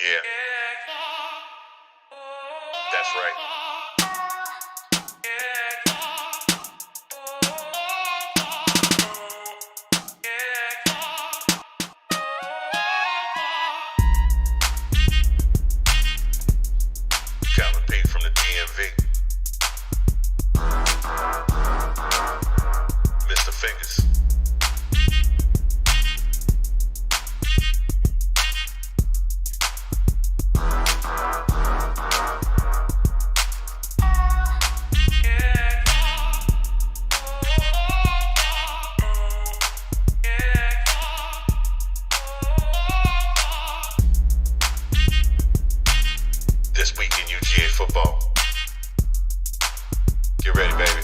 Yeah, that's right. Calvin Payne from the DMV. Mr. Fingers. This week in UGA football. Get ready, baby.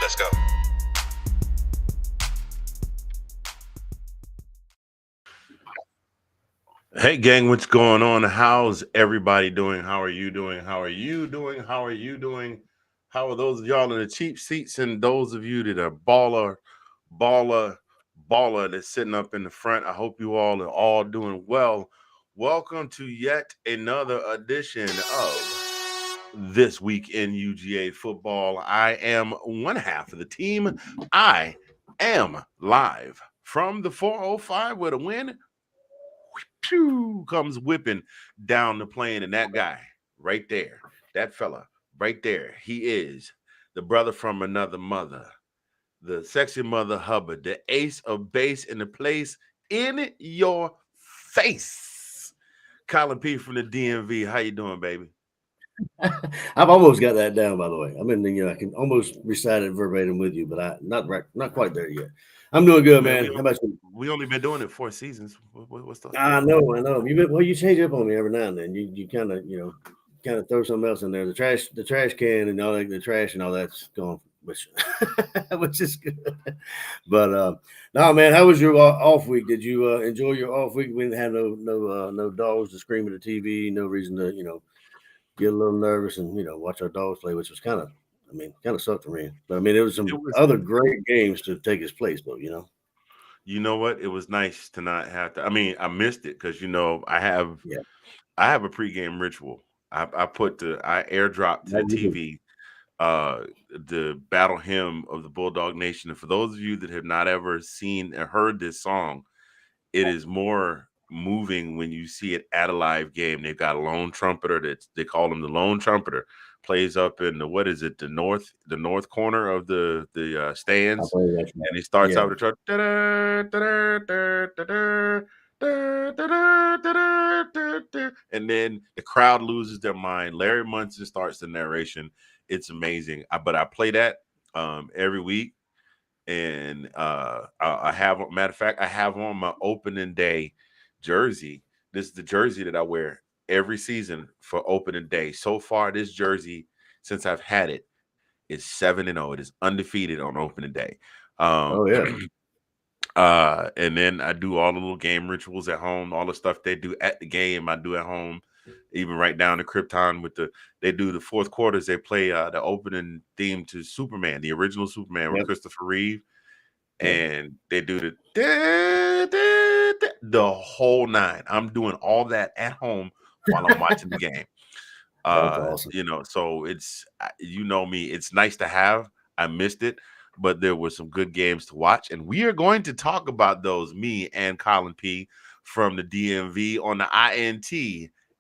Let's go. Hey, gang, what's going on? How's everybody doing? How are you doing? How are you doing? How are you doing? How are those of y'all in the cheap seats and those of you that are baller, that's sitting up in the front? I hope you all are all doing well. Welcome to yet another edition of This Week in UGA Football. I am one half of the team. I am live from the 405 with a win. Pew, comes whipping down the plane, and that guy right there, that fella right there, he is the brother from another mother, the sexy mother Hubbard, the ace of base in the place, in your face. Colin P from the DMV. How you doing, baby? I've almost got that down, by the way. I mean, I can almost recite it verbatim with you, but not quite there yet. I'm doing good, man. How about you? We only been doing it 4 seasons. What's the I know. You change up on me every now and then. You kind of throw something else in there. The trash can, and all that, the trash and all that's gone, which which is good. But no, man, how was your off week? Did you enjoy your off week? We didn't have no dogs to scream at the TV. No reason to get a little nervous and watch our dogs play, which was kind of sucked for me. But I mean, there was some other great games to take its place, though. You know what? It was nice to not have to. I mean, I missed it because I have Yeah. a pregame ritual. I airdrop to the TV the battle hymn of the Bulldog Nation. And for those of you that have not ever seen or heard this song, it is more moving when you see it at a live game. They've got a lone trumpeter they call him the lone trumpeter, plays up in the the north corner of the stands, and he starts out with the and then the crowd loses their mind. Larry Munson starts the narration. It's amazing. But I play that every week, and I have, matter of fact, I have on my opening day jersey. This is the jersey that I wear every season for opening day. So far, this jersey, since I've had it, is 7-0. It is undefeated on opening day. And then I do all the little game rituals at home, all the stuff they do at the game, I do at home. Even right down to Krypton they do the fourth quarters. They play the opening theme to Superman, the original Superman with Christopher Reeve, and they do the whole nine. I'm doing all that at home while I'm watching the game. Awesome. So it's me. It's nice to have. I missed it, but there were some good games to watch, and we are going to talk about those. Me and Colin P from the DMV on the INT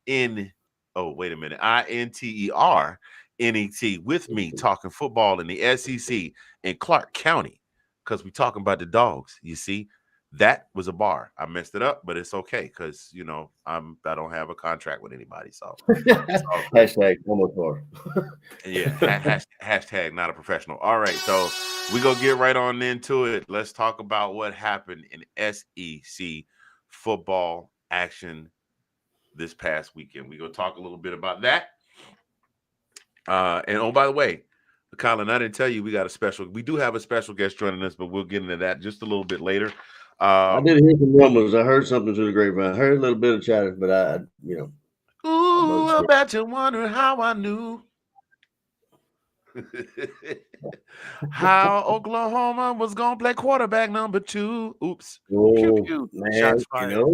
in. Oh, wait a minute. INTER NET with me talking football in the SEC in Clark County, because we're talking about the Dogs. You see, that was a bar. I messed it up, but it's okay because I don't have a contract with anybody. So hashtag almost bar. Yeah, hashtag not a professional. All right, so we go get right on into it. Let's talk about what happened in SEC football action this past weekend. We go talk a little bit about that. And oh, by the way, Colin, I didn't tell you we do have a special guest joining us, but we'll get into that just a little bit later. I did hear some rumors. I heard something through the grapevine. I heard a little bit of chatter, but Ooh, I bet you wonder how I knew how Oklahoma was gonna play quarterback number 2. Oops. Oh, Pew, pew. man, Shots fired.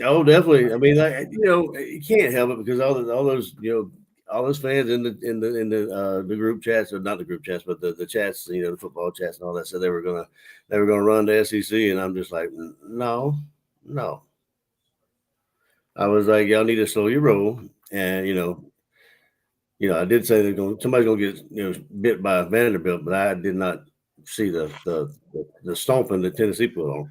Oh, definitely. I mean, you can't help it because all those all those fans in the group chats, or not the group chats, but the chats, the football chats and all that, said they were gonna run the SEC, and I'm just like, no, no. I was like, y'all need to slow your roll, and I did say somebody's gonna get bit by Vanderbilt, but I did not see the stomping that Tennessee put on.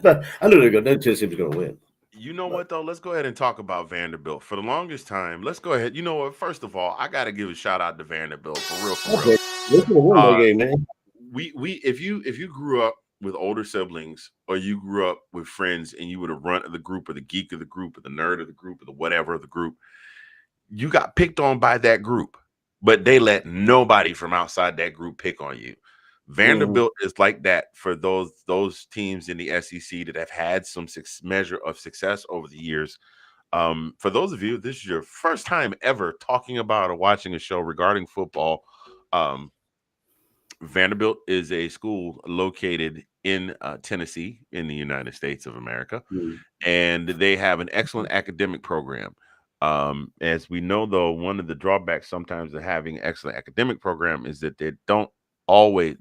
But I knew Tennessee was gonna win. You know But what though? Let's go ahead and talk about Vanderbilt. For the longest time, let's go ahead. You know what? First of all, I got to give a shout out to Vanderbilt for real, for real. okay, they could have won that Uh, game, man. we if you grew up with older siblings, or you grew up with friends and you were the runt of the group, or the geek of the group, or the nerd of the group, or the whatever of the group, you got picked on by that group, but they let nobody from outside that group pick on you. Mhm. Vanderbilt is like that for those teams in the SEC that have had some measure of success over the years. For those of you, this is your first time ever talking about or watching a show regarding football. Um, Vanderbilt is a school located in Tennessee, in the United States of America, Mhm. and they have an excellent academic program. As we know, though, one of the drawbacks sometimes of having excellent academic program is that they don't always,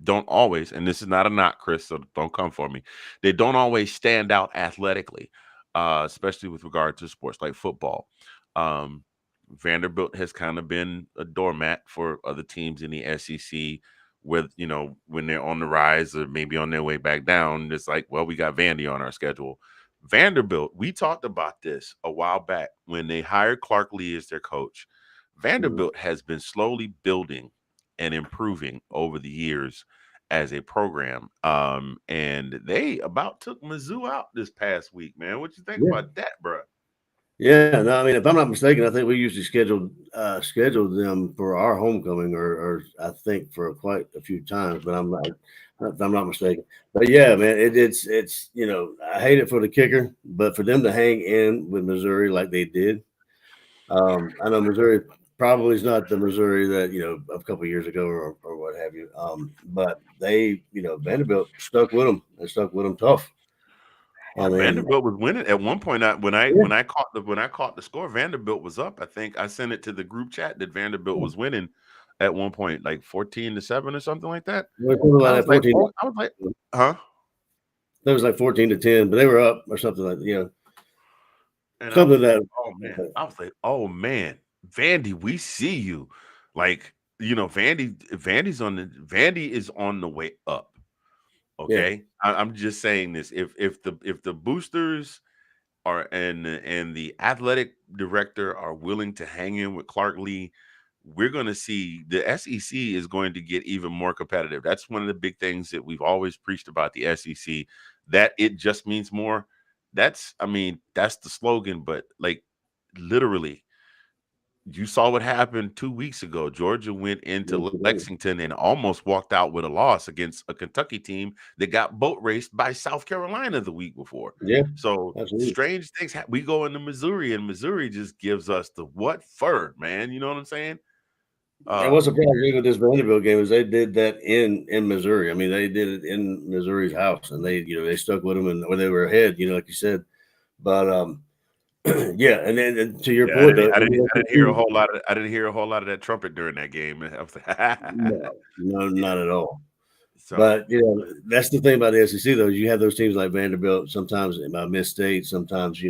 and this is not a knock, Chris, so don't come for me. They don't always stand out athletically, especially with regard to sports like football. Um, Vanderbilt has kind of been a doormat for other teams in the SEC, with when they're on the rise or maybe on their way back down. It's like, well, we got Vandy on our schedule. Vanderbilt, we talked about this a while back when they hired Clark Lee as their coach. Mhm. Vanderbilt has been slowly building and improving over the years as a program. And they about took Mizzou out this past week, man. What you think Yeah. about that, bro? Yeah, no, I mean, if I'm not mistaken, I think we usually scheduled them for our homecoming, or I think for quite a few times, but if I'm not mistaken. But yeah, man, it's I hate it for the kicker, but for them to hang in with Missouri like they did, I know Missouri probably is not the Missouri that a couple years ago, or what have you. But Vanderbilt stuck with them and stuck with them tough. I mean, Vanderbilt was winning at one point. When I yeah, caught the score, Vanderbilt was up. I think I sent it to the group chat that Vanderbilt yeah. was winning at one point, like 14-7 or something like that. It was something I like was that, like, 14. oh, I was like, huh? That was like 14-10, but they were up or something like And I something was that. like, oh man, oh man, Vandy, we see you. Like, Vandy is on the way up. Yeah, Okay, I'm just saying this. If the boosters are and the athletic director are willing to hang in with Clark Lee, we're going to see the SEC is going to get even more competitive. That's one of the big things that we've always preached about the SEC, that it just means more. I mean, that's the slogan, but like literally, you saw what happened 2 weeks ago. Georgia went into Lexington and almost walked out with a loss against a Kentucky team that got boat raced by South Carolina the week before. yeah, So absolutely. strange things. We go into Missouri, and Missouri just gives us the what for, man. You know what I'm saying? And what Um, surprised me with this Vanderbilt game is they did that in Missouri. I mean, they did it in Missouri's house, and they stuck with them, and when they were ahead, like you said. But yeah, and then and to your yeah, point though, I didn't hear a whole lot of that trumpet during that game. I was like, no, no, yeah. not at all. So But that's the thing about the SEC though. You have those teams like Vanderbilt, sometimes by misstate, sometimes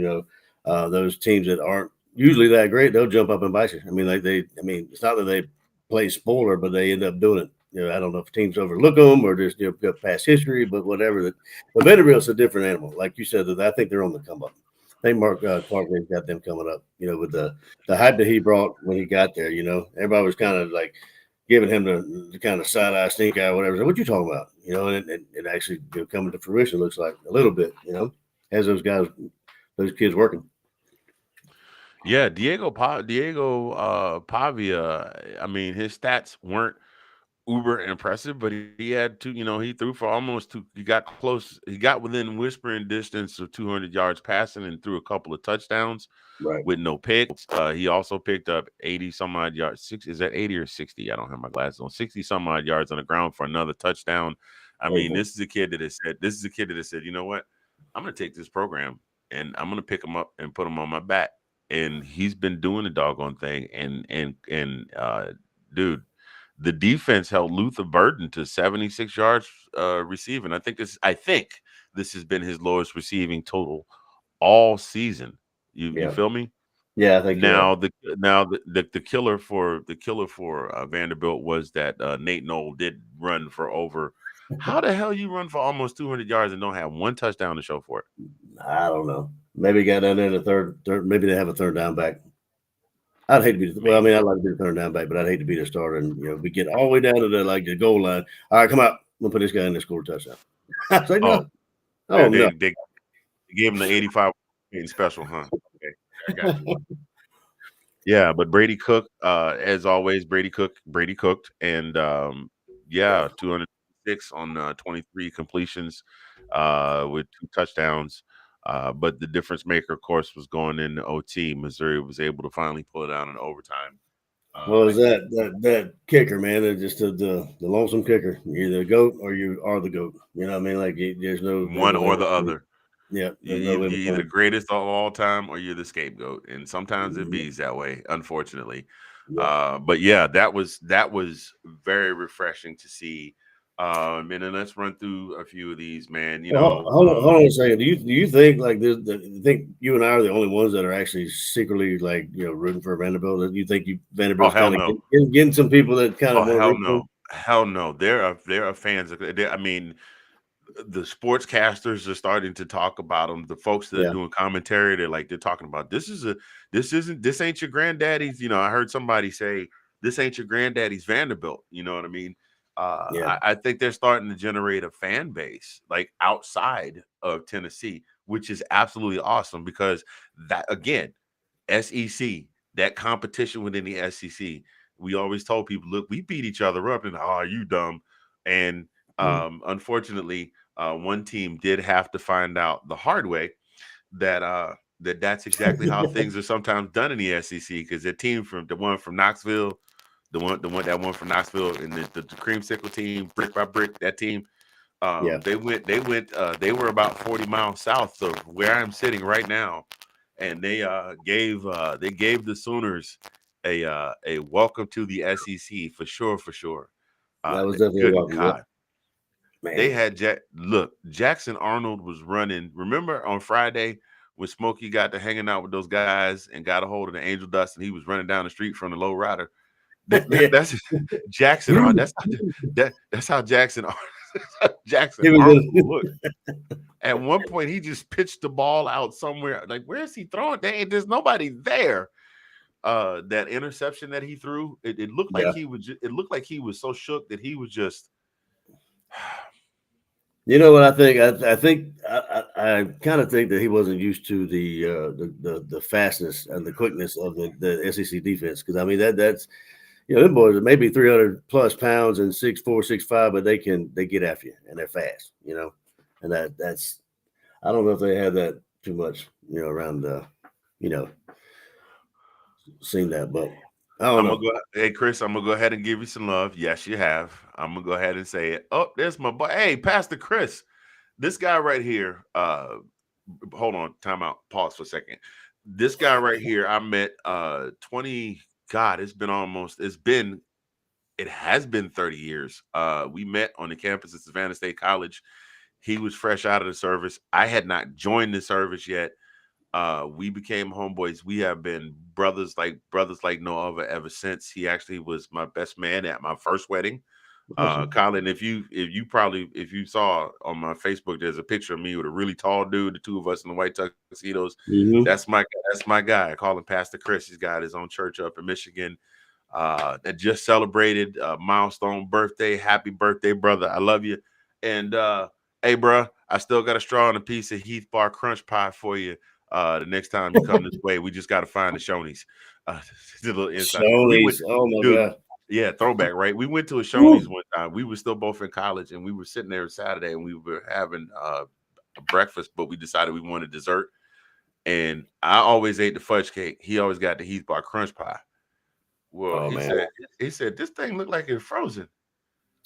those teams that aren't usually that great, they'll jump up and bite you. I mean, I mean, it's not that they play spoiler, but they end up doing it. I don't know if teams overlook them or just got past history, but whatever. But Vanderbilt's a different animal, like you said. That I think they're on the come up. I think Mark Clark got them coming up. With the hype that he brought when he got there. Everybody was kind of like giving him the kind of side eye, stink eye, whatever. So what you talking about? And it actually coming to fruition. Looks like a little bit. Has those kids working. yeah, Diego Pavia. I mean, his stats weren't uber impressive, but he had two. He threw for almost two. He got close. He got within whispering distance of 200 yards passing and threw a couple of touchdowns Right. with no picks. He also picked up 80 some odd yards. Is that 80 or 60? I don't have my glasses on. 60 some odd yards on the ground for another touchdown. I mean, Okay. this is a kid that has said, you know what? I'm going to take this program. and I'm gonna pick him up and put him on my back. And he's been doing the doggone thing. And dude, the defense held Luther Burden to 76 yards receiving. I think this has been his lowest receiving total all season. You Yeah. feel me? Yeah, I think you're right. Now the killer for Vanderbilt was that Nate Noel did run for over. How the hell you run for almost 200 yards and don't have one touchdown to show for it? I don't know. Maybe got down there in the third. Maybe they have a third down back. I'd hate to be. Well, I mean, Maybe. I'd like to be the third down back, but I'd hate to be the starter. And we get all the way down to the goal line. All right, come out. We'll put this guy in there, score a touchdown. I was like, no, Oh, oh no. they gave him the 85 special, huh? Okay, I got you. Yeah, but Brady Cook, as always, Brady cooked, and Yeah. yeah, 206 on 23 completions, with 2 touchdowns. But the difference maker, of course, was going into OT. Missouri was able to finally pull it out in overtime. Well, I is think that kicker, man? Just the lonesome kicker. You're either the goat or you are the goat. You know what I mean? Like there's one no or in the between. other. Yeah, You, there's no in you're either the between. greatest of all time or you're the scapegoat, and sometimes it Mhm. bees that way, unfortunately. Yeah. But yeah, that was very refreshing to see. And then let's run through a few of these, man. Well, hold on a second. Do you think like this? You think you and I are the only ones that are actually secretly like rooting for Vanderbilt? Do you think Oh Vanderbilt's hell kind of no. getting some people that kind Oh of want to hell root for them? no. Hell no. There are fans. I mean, the sportscasters are starting to talk about them. The folks that are Yeah, doing commentary, they're talking about this ain't your granddaddy's. I heard somebody say this ain't your granddaddy's Vanderbilt. You know what I mean? yeah, I think they're starting to generate a fan base like outside of Tennessee, which is absolutely awesome because that again, SEC, that competition within the SEC. We always told people, look, we beat each other up, and oh, you dumb. And mm. unfortunately, one team did have to find out the hard way that that's exactly how things are sometimes done in the SEC. Because the one from Knoxville, the one from Knoxville, and the creamsicle team, brick by brick, that team, Yeah. they were about 40 miles south of where I'm sitting right now, and they gave the Sooners a welcome to the SEC for sure, for sure. That was definitely a Good welcome. Yep, God, they man. had look, Jackson Arnold was running. Remember on Friday when Smokey got to hanging out with those guys and got a hold of the Angel Dust, and he was running down the street from the low rider. Yeah. That's Jackson Arnold. That's how Jackson Jackson He was Arnold in, looked. At one point, he just pitched the ball out somewhere. Like, where is he throwing? There's nobody there. That interception that he threw, it looked like yeah. it looked like he was so shook that he was just. You know what I think? I kind of think that he wasn't used to the fastness and the quickness of the SEC defense because I mean that's them boys are maybe 300 plus pounds and 6'4", 6'5", but they get after you and they're fast, and that's I don't know if they have that too much around you know seen that, but I don't I'm gonna know. go. Hey, Chris, I'm gonna go ahead and give you some love. Yes, you have. I'm gonna go ahead and say it. Oh, there's my boy. Hey, Pastor Chris, this guy right here. Hold on, time out. Pause for a second. This guy right here, I met 20. God, it has been 30 years. We met on the campus of Savannah State College. He was fresh out of the service. I had not joined the service yet. We became homeboys. We have been brothers like no other ever since. He actually was my best man at my first wedding. Awesome. Colin, if you saw on my Facebook, there's a picture of me with a really tall dude, the two of us in the white tuxedos. Hmm. That's my guy. I call him Pastor Chris. He's got his own church up in Michigan. That just celebrated a milestone birthday. Happy birthday, brother. I love you. And hey, bro, I still got a straw and a piece of Heath Bar Crunch pie for you. The next time you come this way, we just got to find the Shoney's. It's a little inside. We went, Shoney's. Oh my dude. god. Yeah, throwback, right? We went to a Shoney's Woo. one time. We were still both in college, and we were sitting there Saturday, and we were having a breakfast, but we decided we wanted dessert. And I always ate the fudge cake. He always got the Heath Bar Crunch pie. Well, Oh he man. said this thing looked like it's frozen.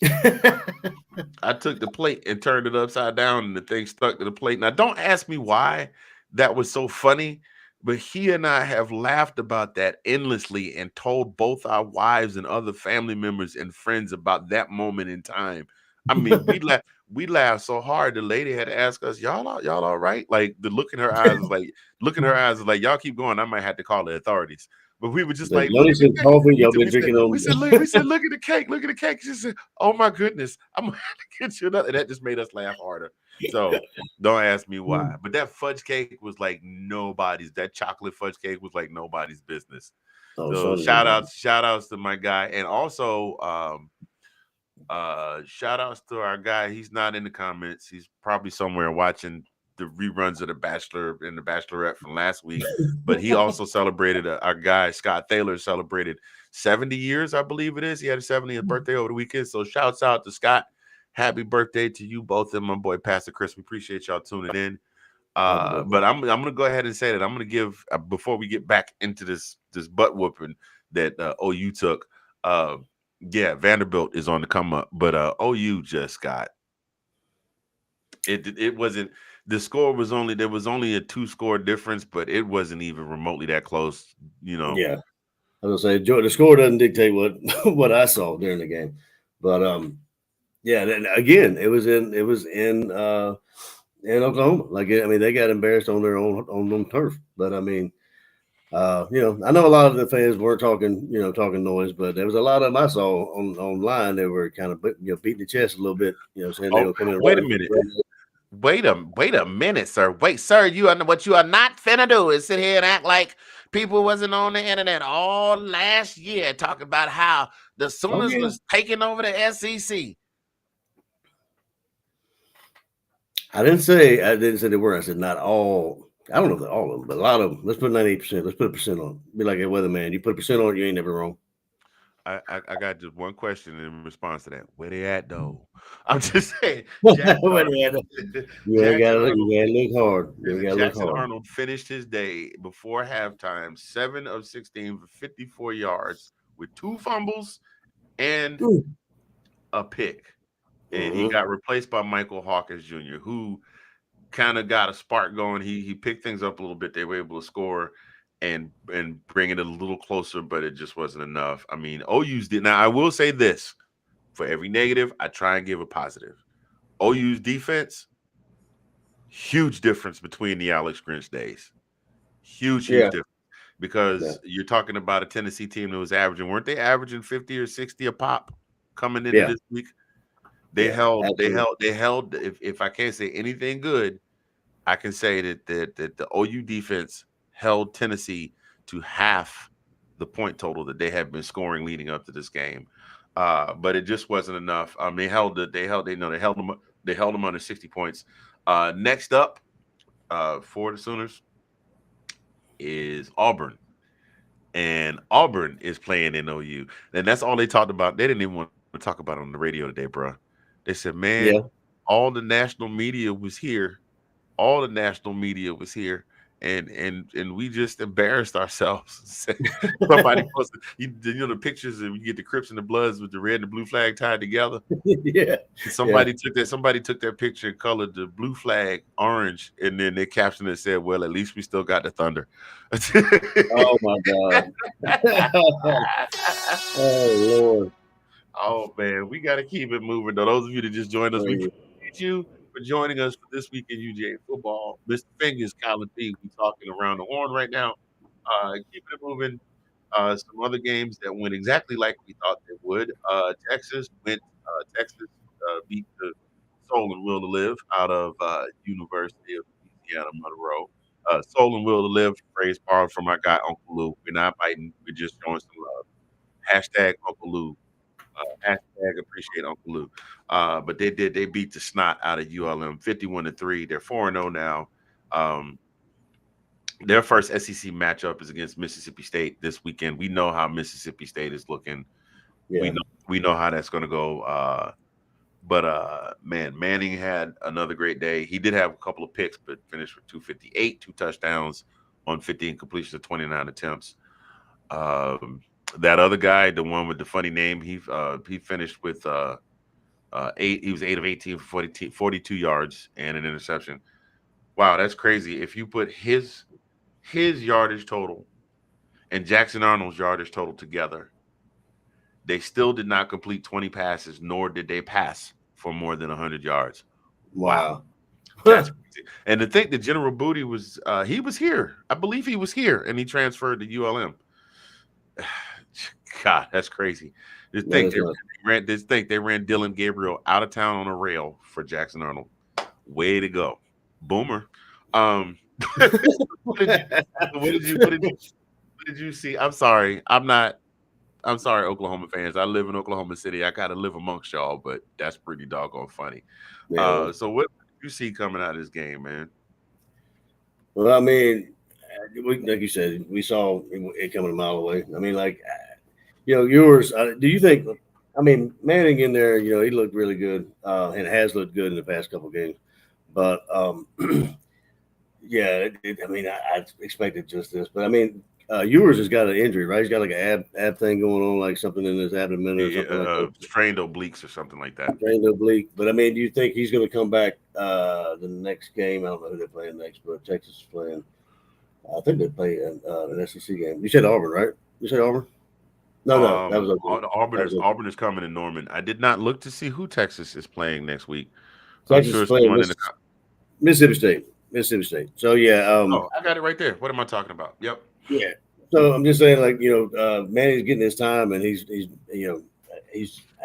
I took the plate and turned it upside down, and the thing stuck to the plate. Now, don't ask me why that was so funny. But he and I have laughed about that endlessly and told both our wives and other family members and friends about that moment in time. I mean, we laughed so hard. The lady had to ask us, y'all all right? Like the look in her eyes was like, y'all keep going. I might have to call the authorities. But we were just Like, like, y'all look need at the some cake. coffee. We Y'all said, been we said, drinking we on. said, look at the cake. Look at the cake. She said, oh my goodness, I'm gonna have to get you another. That just made us laugh harder. So don't ask me why. But that fudge cake was like nobody's. That chocolate fudge cake was like nobody's business. Oh, So Sonny was like, shout outs to my guy. And also shout outs to our guy. He's not in the comments. He's probably somewhere watching the reruns of The Bachelor and The Bachelorette from last week. But he also celebrated our guy Scott Thaler celebrated 70 years, I believe it is. He had a 70th birthday over the weekend. So shouts out to Scott. Happy birthday to you both and my boy Pastor Chris. We appreciate y'all tuning in. happy birthday. But I'm gonna go ahead and say that I'm gonna give before we get back into this butt whooping that OU took. Uh, yeah, Vanderbilt is on the come up, but OU just got it. It wasn't the score was only there was only a 2 score difference, but it wasn't even remotely that close. You know, Yeah, I was gonna say the score doesn't dictate what what I saw during the game, but yeah. And again, it was in Oklahoma. Like I mean, they got embarrassed on their own turf. But I mean, I know a lot of the fans weren't talking noise, but there was a lot of them I saw online that were kind of beating the chest a little bit, saying they oh were coming wait a running. minute. Wait a minute, sir. Wait, sir, you are what you are not finna do is sit here and act like people wasn't on the internet all last year talking about how the Oh Sooners yeah, was taking over the SEC. I didn't say they were. I said not all. I don't know if they're all of them, but a lot of them. Let's put 98%. Let's put a percent on it. Be like a weatherman. You put a percent on it, you ain't never wrong. I got just one question in response to that. Where they at though? I'm just saying, Jackson When Arnold, they had you ain't Jackson got to Arnold, you got to look hard. You ain't got to look Jackson hard. Arnold finished his day before halftime, 7 of 16 for 54 yards with 2 fumbles and a pick, and he Mm-hmm. got replaced by Michael Hawkins Jr., who kind of got a spark going. He picked things up a little bit. They were able to score and bring it a little closer, but it just wasn't enough. I mean, OU's did. Now I will say this: for every negative, I try and give a positive. OU's defense, huge difference between the Alex Grinch days. Huge Yeah, difference yeah, because you're talking about a Tennessee team that was averaging, weren't they averaging 50 or 60 a pop coming into yeah, this week? They yeah. held, they Absolutely. held, they held. If I can't say anything good, I can say that the OU defense held Tennessee to half the point total that they had been scoring leading up to this game. But it just wasn't enough. They held them under 60 points. Next up, for the Sooners is Auburn. And Auburn is playing in OU. And that's all they talked about. They didn't even want to talk about it on the radio today, bro. They said, man, Yeah. all the national media was here, all the national media was here, and we just embarrassed ourselves. Somebody posted, the pictures, and you get the Crips and the Bloods with the red and the blue flag tied together. Yeah, And yeah. somebody took that picture and colored the blue flag orange, and then they captioned it and said, "Well, at least we still got the Thunder." Oh my God. Oh Lord. Oh man, we got to keep it moving. Though those of you that just joined us, we Crazy. appreciate you for joining us for this week in UGA football. Mr. Fingers, Colin P. We talking around the horn right now. Keeping it moving. Some other games that went exactly like we thought they would. Texas beat the Soul and Will to Live out of University of Louisiana Monroe. Soul and Will to Live phrase borrowed from our guy Uncle Lou. We're not biting. We're just showing some love. Hashtag Uncle Lou. Hashtag appreciate Uncle Lou. But they beat the snot out of ULM 51-3. They're 4-0 now. Um, their first SEC matchup is against Mississippi State this weekend. We know how Mississippi State is looking. We Yeah. know we know how that's going to go. But man, Manning had another great day. He did have a couple of picks, but finished with 258, 2 touchdowns on 15 completions of 29 attempts. Um, that other guy, the one with the funny name, he finished with eight. He was 8 of 18 for 42 yards and an interception. Wow, that's crazy. If you put his yardage total and Jackson Arnold's yardage total together, they still did not complete 20 passes, nor did they pass for more than 100 yards. Wow, Wow. that's crazy. And to think that General Booty was he was here. I believe he was here, and he transferred to ULM. God, that's crazy. Just That think is they not. ran. Just think they ran Dylan Gabriel out of town on a rail for Jackson Arnold. Way to go, Boomer. Um, what did you? What did you? What did you? What did you see? I'm sorry. I'm not. I'm sorry, Oklahoma fans. I live in Oklahoma City. I gotta live amongst y'all, but that's pretty doggone funny. Yeah. Well, So what did you see coming out of this game, man? well, I mean, like you said, we saw it coming a mile away. I mean, like, yours. Do you think? I mean, Manning in there, he looked really good, and has looked good in the past couple of games. But yeah, I mean, I expected just this, but I mean, yours has got an injury, right? He's got like an ab thing going on, like something in his abdomen or Yeah, something like that. strained obliques or something like that. Strained oblique. But I mean, do you think he's going to come back the next game? I don't know who they're playing next, but Texas is playing. I think they play an SEC game. You said Auburn, right? You said Auburn? No, no, that was Oklahoma. That was Oklahoma. Auburn is coming in Norman. I did not look to see who Texas is playing next week. I'm Texas sure is it's playing someone in the. Mississippi State. Mississippi State. So yeah, Oh, I got it right there. What am I talking about? Yep. yeah. So I'm just saying, like, Manny's getting his time, and he's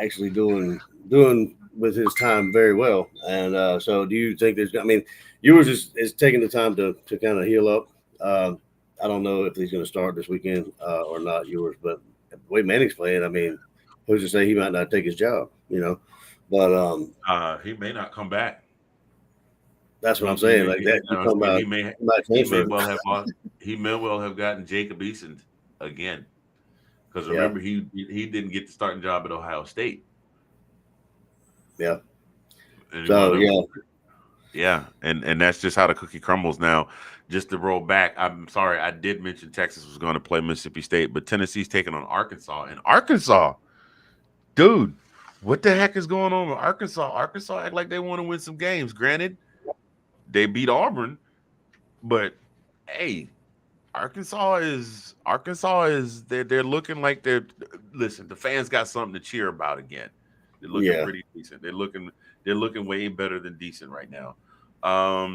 actually doing with his time very well. And so, do you think there's? I mean, yours is taking the time to kind of heal up. I don't know if he's going to start this weekend or not. Yours, but the way Manning's playing, I mean, who's to say he might not take his job? But He may not come back. that's what I'm saying. Like that, you talking about he might He may transfer. well have lost. He may well have gotten Jacob Eason again. Because Yeah, remember, he didn't get the starting job at Ohio State, yeah. and he So wound up. yeah, Yeah, and that's just how the cookie crumbles now. Just to roll back, I'm sorry, I did mention Texas was going to play Mississippi State, but Tennessee's taking on Arkansas. And Arkansas, dude, what the heck is going on with Arkansas? Arkansas act like they want to win some games. Granted, they beat Auburn, but hey, Arkansas is they're looking like they're listen, the fans got something to cheer about again. They're looking yeah. pretty decent. They're looking way better than decent right now.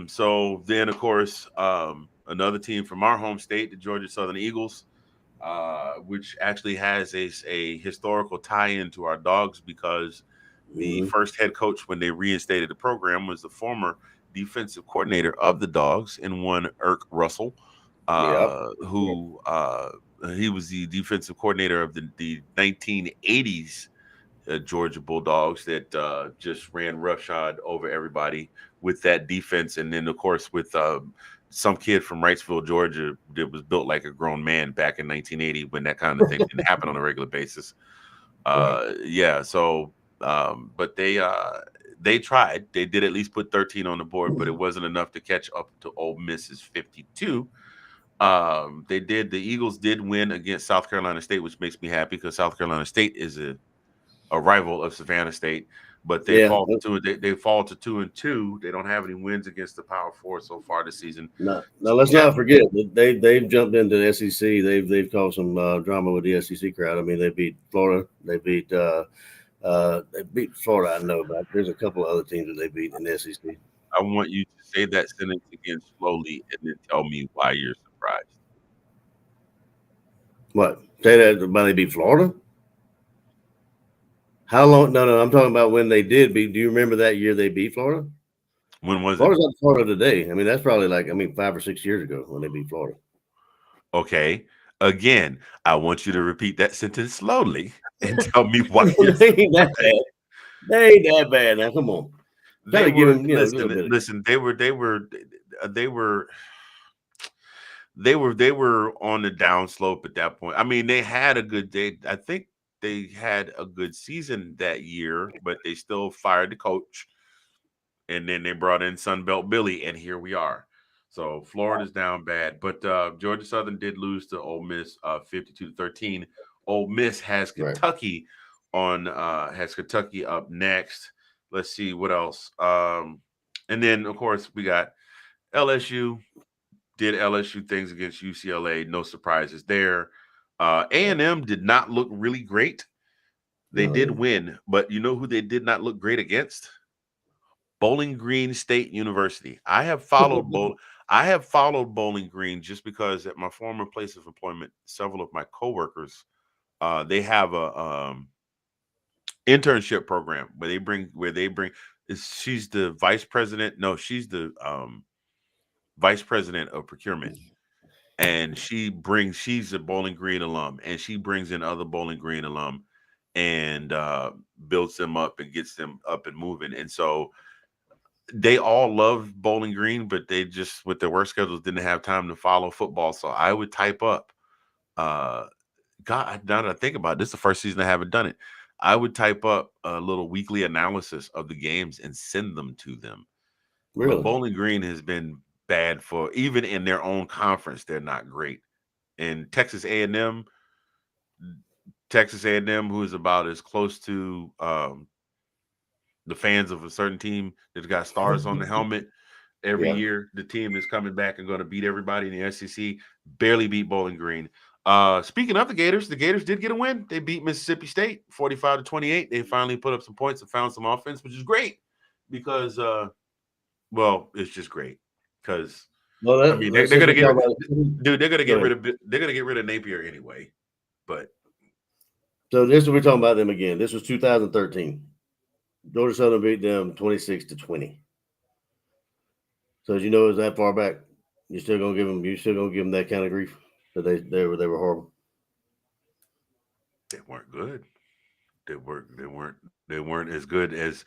So then of course, another team from our home state, the Georgia Southern Eagles, which actually has a historical tie-in to our Dogs because the Hmm. first head coach when they reinstated the program was the former defensive coordinator of the Dogs and one Irk Russell, Yep. who he was the defensive coordinator of the 1980s Georgia Bulldogs that just ran roughshod over everybody with that defense, and then of course with some kid from Wrightsville, Georgia, that was built like a grown man back in 1980 when that kind of thing didn't happen on a regular basis. Right. Yeah, so but they tried. They did at least put 13 on the board, but it wasn't enough to catch up to Ole Miss's 52. The Eagles did win against South Carolina State, which makes me happy because South Carolina State is a rival of Savannah State, but they Yeah. fall to two. They fall to 2-2. They don't have any wins against the Power Four so far this season. No, no. So Let's yeah, not forget that they've jumped into the SEC. They've caused some drama with the SEC crowd. I mean, they beat Florida. They beat Florida. I know, but there's a couple of other teams that they beat in the SEC. I want you to say that sentence again slowly and then tell me why you're surprised. What? Say that about they beat Florida? How long? No, no. I'm talking about when they did beat. Do you remember that year they beat Florida? When was it? Florida's not Florida today. I mean, that's probably like 5 or 6 years ago when they beat Florida. Okay. Again, I want you to repeat that sentence slowly and tell me why you're They ain't that surprised. bad. They ain't that bad. Now, come on. Try They to give were him, a little listen, bit. listen. They were they were on the down slope at that point. I mean, they had a good day. I think they had a good season that year, but they still fired the coach, and then they brought in Sunbelt Billy, and here we are. So Florida's down bad, but Georgia Southern did lose to Ole Miss 52-13. Ole Miss Right. has Kentucky up next. Let's see what else. And then of course we got LSU did LSU things against UCLA. No surprises there. A&M did not look really great. They did No, win, but you know who they did not look great against? Bowling Green State University. I have followed Bowling Green just because at my former place of employment, several of my coworkers, they have a internship program where they bring she's the vice president. No, she's the vice president of procurement. And she's a Bowling Green alum, and she brings in other Bowling Green alum and builds them up and gets them up and moving. And so they all love Bowling Green, but they just with their work schedules didn't have time to follow football. So I would type up uh God, now that I think about it, this is the first season I haven't done it. I would type up a little weekly analysis of the games and send them to them. But really. Bowling Green has been bad for even in their own conference, they're not great. And Texas A&M, who is about as close to the fans of a certain team that's got stars on the helmet every Yeah, year. The team that's coming back and going to beat everybody in the SEC barely beat Bowling Green. Speaking of the Gators did get a win. They beat Mississippi State 45-28. They finally put up some points and found some offense, which is great because, well, it's just great because well, I mean they're since gonna we get talk about dude they're gonna go get ahead. rid of Napier anyway. But So this is we're talking about them again. This was 2013. Georgia Southern beat them 26-20. So as you know, it's that far back. You still gonna give them that kind of grief that they were horrible. they weren't good. They weren't as good as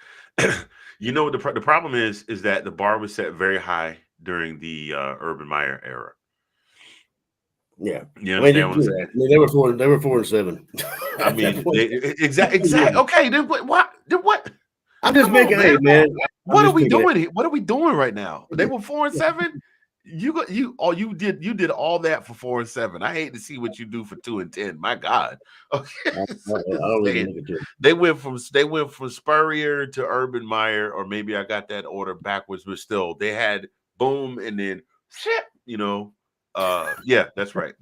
you know. The problem is that the bar was set very high during the Urban Meyer era. Yeah, You I mean, understand what I'm yeah. I saying? mean, they were 4-7 I at that mean, point. exact. Okay, then what? What? Then what? I'm just Come on, making, hey man. man, I'm What are just we picking it. doing here? What are we doing right now? They were 4-7. You got you did all that for 4-7. I hate to see what you do for 2-10. My God. Okay. I don't even Saying look at you. they went from Spurrier to Urban Meyer, or maybe I got that order backwards, but still they had boom and then shit, yeah, that's right.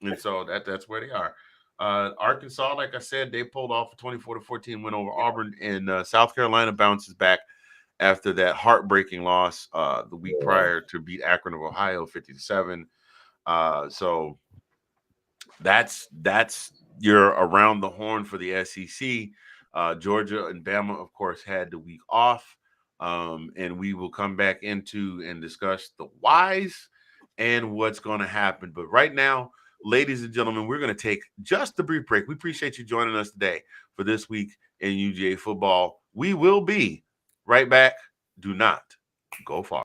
And so that's where they are. Arkansas, like I said, they pulled off a 24-14 win over Auburn, and South Carolina bounces back after that heartbreaking loss the week Yeah, prior to beat Akron of Ohio 50-7. So that's your around the horn for the SEC. Georgia and Bama, of course, had the week off, and we will come back into and discuss the whys and what's going to happen. But right now, ladies and gentlemen, we're going to take just a brief break. We appreciate you joining us today for this week in UGA football. We will be right back. Do not go far.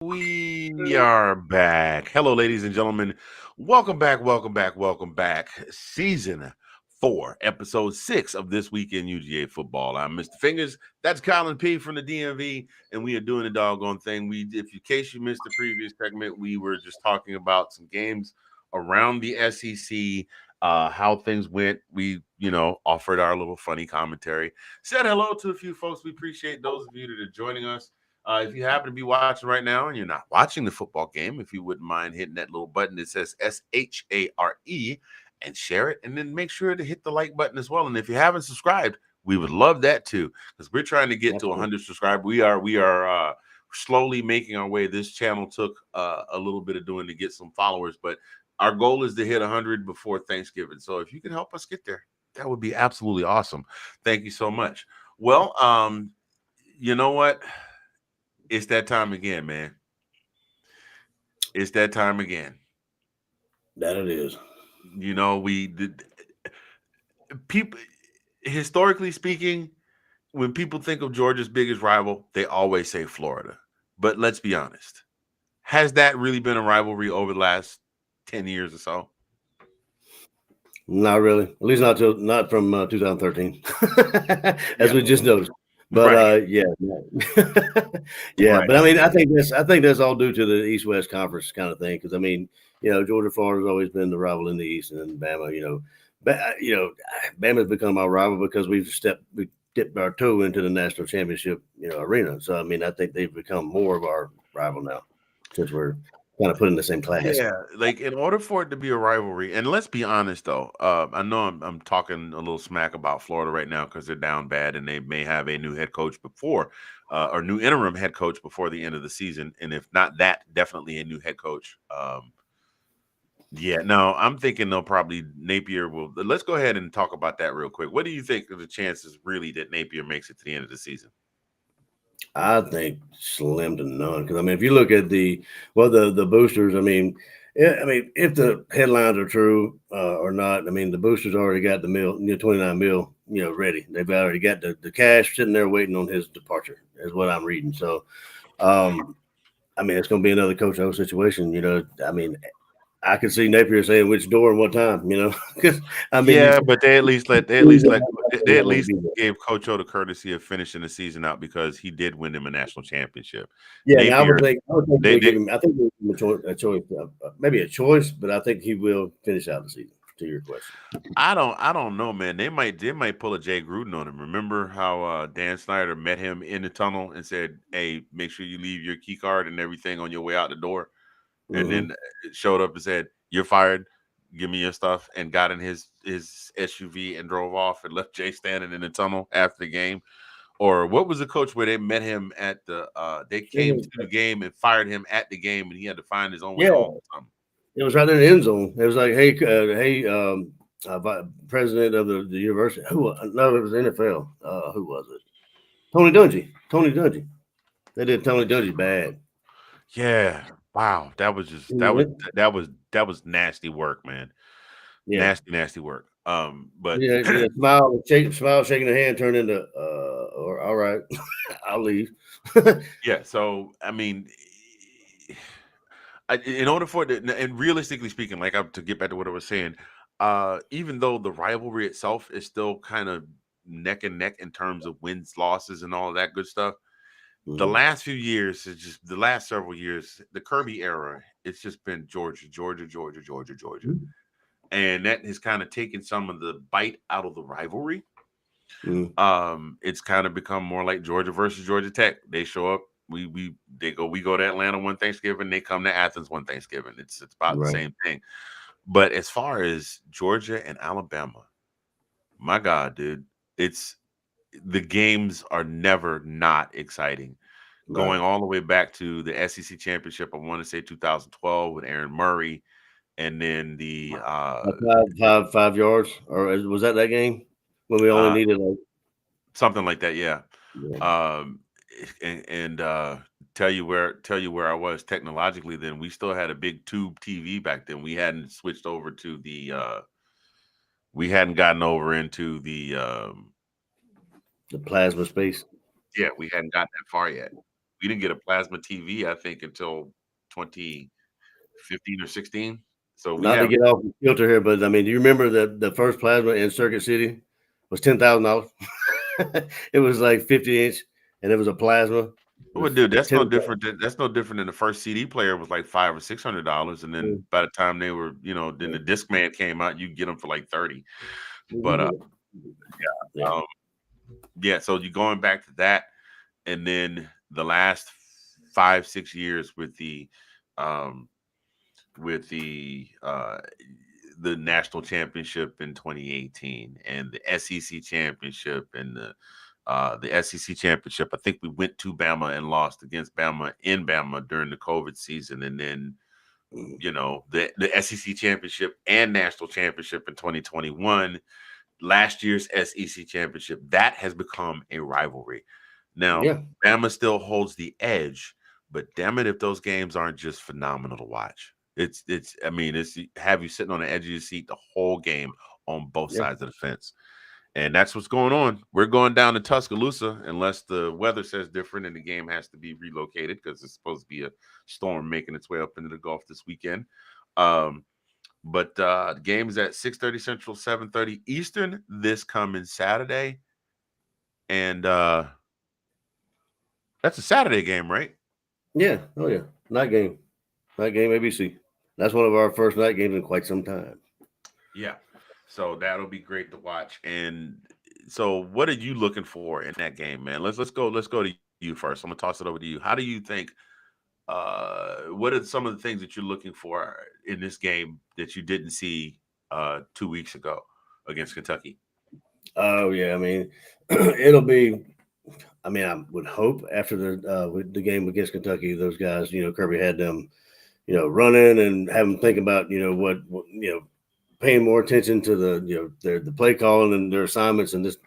We are back. Hello, ladies and gentlemen. Welcome back, welcome back, welcome back. Season 4, episode 6 of This Week in UGA Football. I'm Mr. Fingers. That's Colin P from the DMV, and we are doing the doggone thing. If in case you missed the previous segment, we were just talking about some games around the SEC, how things went. We, offered our little funny commentary. Said hello to a few folks. We appreciate those of you that are joining us. If you happen to be watching right now and you're not watching the football game, if you wouldn't mind hitting that little button that says SHARE and share it, and then make sure to hit the like button as well. And if you haven't subscribed, we would love that too, because we're trying to get to 100 subscribers. We are slowly making our way. This channel took a little bit of doing to get some followers, but our goal is to hit 100 before Thanksgiving. So if you can help us get there, that would be absolutely awesome. Thank you so much. Well, you know what? It's that time again, man. It's that time again. That it is. You know, we did people historically speaking, when people think of Georgia's biggest rival, they always say Florida. But let's be honest. Has that really been a rivalry over the last 10 years or so? Not really. At least not from 2013, as Yeah. we just noticed. But Right. yeah, yeah. Right. But I mean, I think that's all due to the East West Conference kind of thing. Because I mean, Georgia Florida's always been the rival in the East, and then Bama. Bama's become our rival because we dipped our toe into the national championship arena. So I mean, I think they've become more of our rival now since we're kind of put in the same class. Yeah, like in order for it to be a rivalry, and let's be honest though, I know I'm talking a little smack about Florida right now because they're down bad and they may have a new head coach before, or new interim head coach before the end of the season, and if not that, definitely a new head coach. Yeah, no, I'm thinking they'll probably Napier will. Let's go ahead and talk about that real quick. What do you think of the chances really that Napier makes it to the end of the season? I think slim to none. Because I mean, if you look at the boosters, I mean, if the headlines are true or not, I mean, the boosters already got the 29 mil, ready. They've already got the cash sitting there waiting on his departure. Is what I'm reading. So, um, I mean, it's going to be another coach O situation. I mean, I could see Napier saying which door and what time. Because I mean, Yeah, but they at least gave Coach O the courtesy of finishing the season out because he did win them a national championship. Yeah, now Napier, I would think they they give they him. I think they give him a choice, maybe a choice, but I think he will finish out the season. To your question, I don't know, man. They might pull a Jay Gruden on him. Remember how Dan Snyder met him in the tunnel and said, "Hey, make sure you leave your key card and everything on your way out the door." And hmm then it showed up and said, "You're fired. Give me your stuff." And got in his SUV and drove off and left Jay standing in the tunnel after the game. Or what was the coach where they met him at they came to the game and fired him at the game and he had to find his own way yeah, home or something. it was right in the end zone. It was like, hey, president of the university. No, it was NFL. Who was it? Tony Dungy. Tony Dungy. They did Tony Dungy bad. Yeah. Wow. That was just He went, that was nasty work, man. yeah, Nasty, nasty work. But yeah, yeah. Smile, shaking the hand turned into, or all right, I'll leave. yeah, so I mean, in order for it to, and realistically speaking, like to get back to what I was saying, even though the rivalry itself is still kind of neck and neck in terms of wins, losses, and all of that good stuff, the Mhm. last few years, it's just the last several years, the Kirby era, it's just been Georgia, Georgia, Georgia, Georgia, Georgia, and that has kind of taken some of the bite out of the rivalry. Mhm. It's kind of become more like Georgia versus Georgia Tech. They show up, we go to Atlanta one Thanksgiving, they come to Athens one Thanksgiving. It's about the Right. same thing. But as far as Georgia and Alabama, my God, dude, it's the games are never not exciting. Going Right. all the way back to the SEC championship, I want to say 2012 with Aaron Murray, and then the Like 5 yards, or was that game when we only uh, needed like something like that, yeah. yeah. Um, and tell you where I was technologically. Then we still had a big tube TV back then. We hadn't switched over to we hadn't gotten over into the The plasma space? yeah, we hadn't gotten that far yet. We didn't get a plasma TV, I think, until 2015 or 16. So we Not to have get off the filter here, but I mean, do you remember the first plasma in Circuit City was $10,000? It was like 50 inch, and it was a plasma. It well, was dude, that's no 10,000. different. That's no different than the first CD player was like $500 or $600, and then by the time they were, then the Discman came out, you get them for like 30. But Yeah. um, yeah, so you're going back to that, and then the last 5-6 years um, with the national championship in 2018 and the SEC championship and the SEC championship. I think we went to Bama and lost against Bama in Bama during the COVID season, and then the SEC championship and national championship in 2021. Last year's SEC championship that has become a rivalry. Now Yeah. Bama still holds the edge, but damn it if those games aren't just phenomenal to watch. It's I mean, it's have you sitting on the edge of your seat the whole game on both Yeah. sides of the fence. And that's what's going on. We're going down to Tuscaloosa unless the weather says different and the game has to be relocated because it's supposed to be a storm making its way up into the Gulf this weekend. Um, but the game is at 6:30 Central, 7:30 Eastern this coming Saturday. And that's a Saturday game, right? Yeah. Oh yeah. Night game. Night game ABC. That's one of our first night games in quite some time. Yeah. So that'll be great to watch. And so what are you looking for in that game, man? Let's go to you first. I'm gonna toss it over to you. How do you think what are some of the things that you're looking for in this game that you didn't see 2 weeks ago against Kentucky? Oh yeah. I mean, it'll be. I mean, I would hope after the game against Kentucky, those guys, Kirby had them, running and have them think about, what paying more attention to the play calling and their assignments and this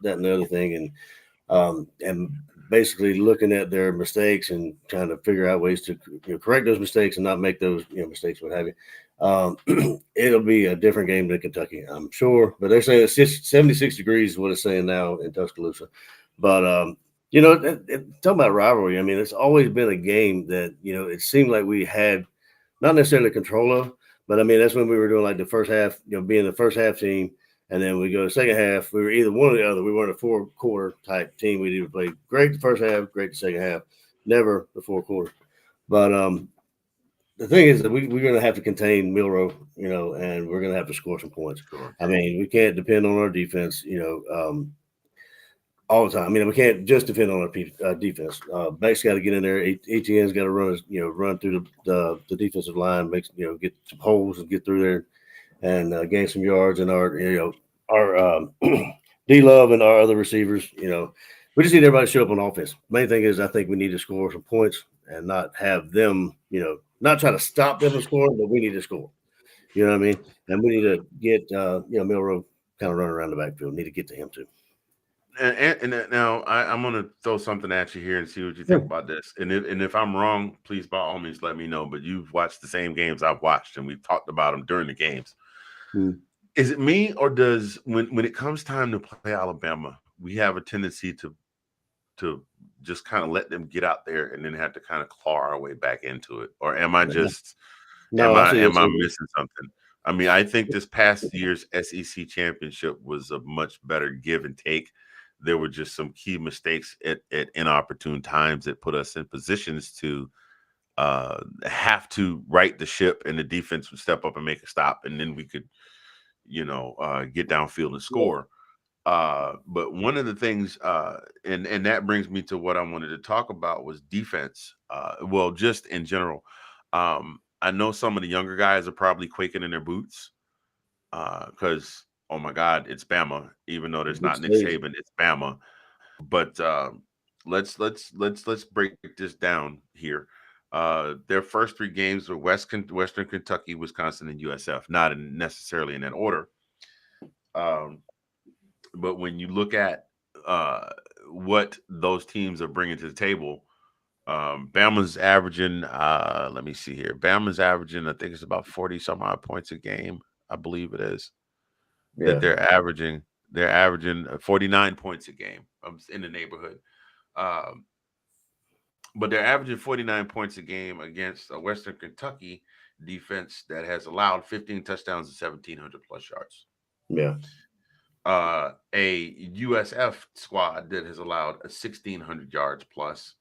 that and the other thing, and basically looking at their mistakes and trying to figure out ways to correct those mistakes and not make those mistakes, what have you. It'll be a different game than Kentucky, I'm sure. But they're saying it's 76 degrees is what it's saying now in Tuscaloosa. But talking about rivalry, I mean, it's always been a game that it seemed like we had not necessarily control of, but I mean that's when we were doing like the first half, being the first half team, and then we go to second half. We were either one or the other. We weren't a four-quarter type team. We'd either play great the first half, great the second half, never the fourth quarter. But the thing is that we're going to have to contain Milrow, and we're going to have to score some points. Sure. I mean, we can't depend on our defense, all the time. I mean, we can't just depend on our defense. Beck's got to get in there. ATN's got to run through the defensive line, get some holes and get through there and gain some yards. And our D Love and our other receivers, we just need everybody to show up on offense. Main thing is, I think we need to score some points and not have them, not try to stop them from scoring, but we need to score. You know what I mean? And we need to get Milrow kind of running around the backfield. Need to get to him too. And now I'm going to throw something at you here and see what you Yeah. think about this. And if I'm wrong, please by all means let me know. But you've watched the same games I've watched, and we've talked about them during the games. Is it me, or does when it comes time to play Alabama, we have a tendency to just kind of let them get out there and then have to kind of claw our way back into it? Or am I just No, I see am it I too. missing something? I mean, I think this past year's SEC championship was a much better give and take. There were just some key mistakes at inopportune times that put us in positions to have to right the ship, and the defense would step up and make a stop, and then we could, get downfield and Yeah. score. But one of the things, and that brings me to what I wanted to talk about was defense. Well, just in general, I know some of the younger guys are probably quaking in their boots because oh my God, it's Bama. Even though there's Big not Nick stage. Saban, it's Bama. But let's break this down here. Their first three games were Western Kentucky, Wisconsin, and USF. Not necessarily in that order. Um, but when you look at uh, what those teams are bringing to the table, Bama's averaging. Let me see here. Bama's averaging. I think it's about 40 some odd points a game. I believe it is that Yeah. they're averaging. They're averaging 49 points a game. In the neighborhood. Um, but they're averaging 49 points a game against a Western Kentucky defense that has allowed 15 touchdowns and 1,700 plus yards. Yeah. A USF squad that has allowed a 1,600 yards plus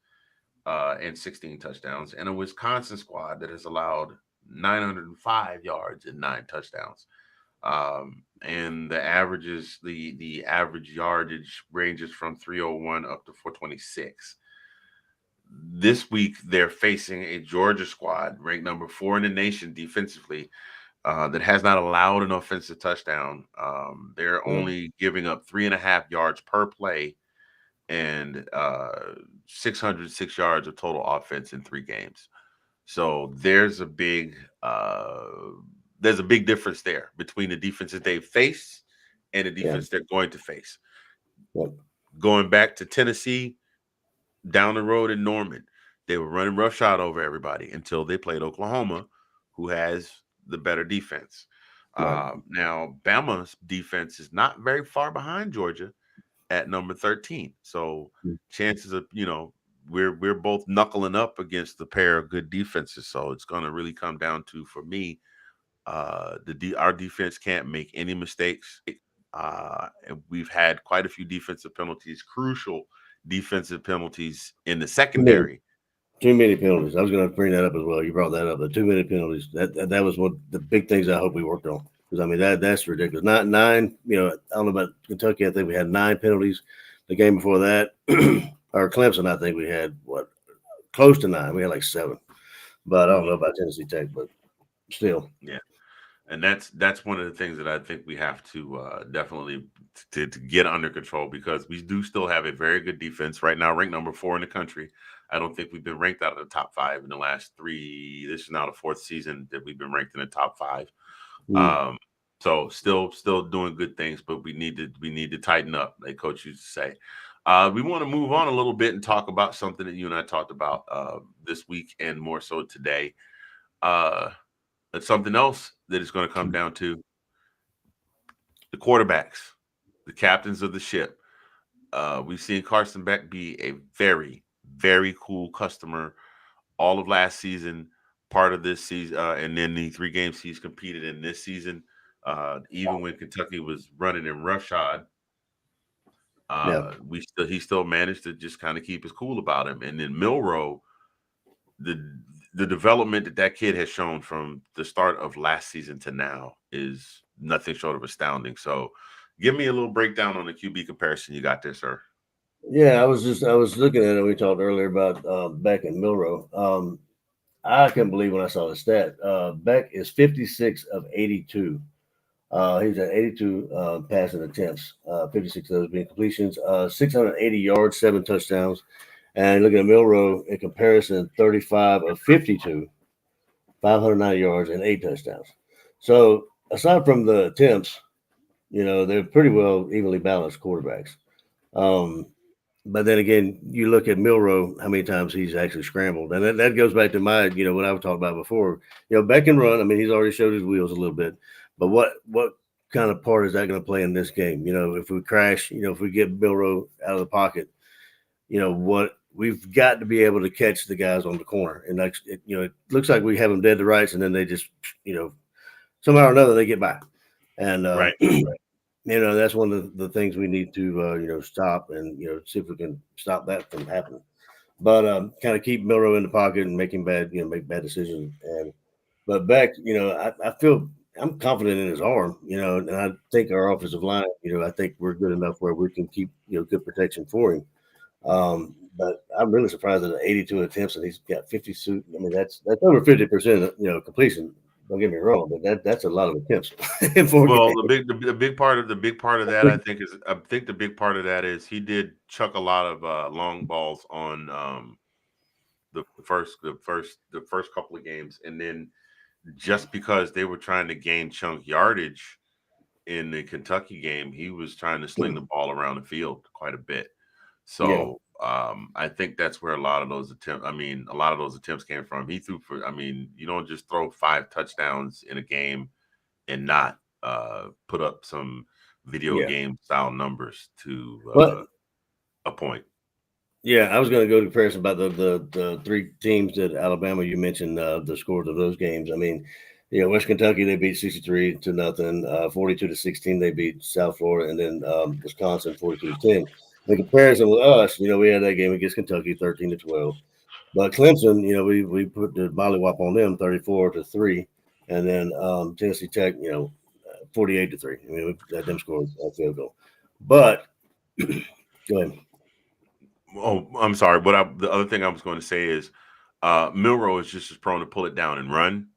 and 16 touchdowns, and a Wisconsin squad that has allowed 905 yards and 9 touchdowns. And the average yardage ranges from 301 up to 426. This week they're facing a Georgia squad ranked number 4 in the nation defensively that has not allowed an offensive touchdown. They're Yeah. only giving up 3.5 yards per play and 606 yards of total offense in 3 games. So there's a big difference there between the defenses they face and the Yeah. defense they're going to face. Yep. Going back to Tennessee, down the road in Norman, they were running roughshod over everybody until they played Oklahoma, who has the better defense. Right. Now, Bama's defense is not very far behind Georgia at number 13. So chances of, we're both knuckling up against the pair of good defenses. So it's going to really come down to, for me, our defense can't make any mistakes. And we've had quite a few defensive penalties, crucial defensive penalties in the Too many, secondary. too many penalties. I was going to bring that up as well. You brought that up. The too many penalties. That was one of the big things I hope we worked on. Because I mean that's ridiculous. Not nine. I don't know about Kentucky. I think we had 9 penalties. The game before that, or Clemson, I think we had close to 9. We had like 7. But I don't know about Tennessee Tech. But still, Yeah. And that's one of the things that I think we have to definitely to get under control, because we do still have a very good defense right now, ranked number 4 in the country. I don't think we've been ranked out of the top 5 in the last 3. This is now the 4th season that we've been ranked in the top 5. mm, Um, so still doing good things, but we need to tighten up, like Coach used to say. We want to move on a little bit and talk about something that you and I talked about this week, and more so today. Uh, it's something else that is going to come down to the quarterbacks, the captains of the ship. We've seen Carson Beck be a very, very cool customer all of last season, part of this season, and then the 3 games he's competed in this season. Even when Kentucky was running in roughshod, yeah, he still managed to just kind of keep his cool about him. And then Milroe, the the development that kid has shown from the start of last season to now is nothing short of astounding. So, give me a little breakdown on the QB comparison you got there, sir. yeah. I was looking at it. We talked earlier about Beck and Milrow. I couldn't believe when I saw the stat. Beck is 56 of 82. He's at 82 passing attempts, 56 of those being completions, 680 yards, 7 touchdowns. And looking at Milrow in comparison, 35 of 52, 590 yards, and 8 touchdowns. So aside from the attempts, they're pretty well evenly balanced quarterbacks. Um, but then again, you look at Milrow, how many times he's actually scrambled. And that goes back to what I was talking about before. Beck can run. I mean, he's already showed his wheels a little bit. But what kind of part is that going to play in this game? If we crash, if we get Milrow out of the pocket, what we've got to be able to catch the guys on the corner. And it looks like we have them dead to rights, and then they just, somehow or another they get by. And Right. that's one of the things we need to stop, and see if we can stop that from happening. But kind of keep Milrow in the pocket and make him make bad decisions. But Beck, I feel I'm confident in his arm, and I think our offensive line, I think we're good enough where we can keep good protection for him. But I'm really surprised at 82 attempts and he's got 50 suit. I mean, that's over 50%, completion. Don't get me wrong, but that's a lot of attempts in 4 Well, games. the big part of that, I think the big part of that is he did chuck a lot of long balls on the first couple of games, and then just because they were trying to gain chunk yardage in the Kentucky game, he was trying to sling the ball around the field quite a bit. Yeah, So I think that's where a lot of those attempts came from. He threw for, you don't just throw 5 touchdowns in a game and not put up some video yeah. game style numbers to But a point. yeah, I was going to go to comparison about the 3 teams that Alabama you mentioned the scores of those games. I mean, West Kentucky they beat 63-0, 42-16 they beat South Florida, and then Wisconsin 42-10. In comparison with us, we had that game against Kentucky 13-12. But Clemson, we put the mollywop on them 34-3, and then Tennessee Tech, 48-3. I mean, we had them scored a field goal. But go ahead. Oh, I'm sorry. The other thing I was going to say is Milroe is just as prone to pull it down and run.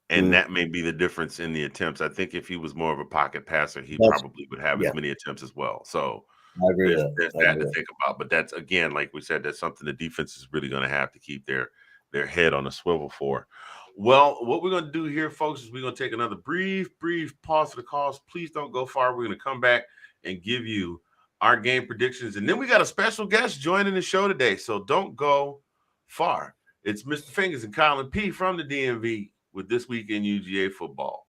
And Mm, that may be the difference in the attempts. I think if he was more of a pocket passer, he that's probably would have yeah, as many attempts as well. So I agree with there's that. I that agree to with that. think about. But that's, again, like we said, that's something the defense is really going to have to keep their head on a swivel for. Well, what we're going to do here, folks, is we're going to take another brief pause for the cause. Please don't go far. We're going to come back and give you our game predictions, and then we got a special guest joining the show today. So don't go far. It's Mr. Fingers and Colin P from the DMV. with This Week in UGA Football.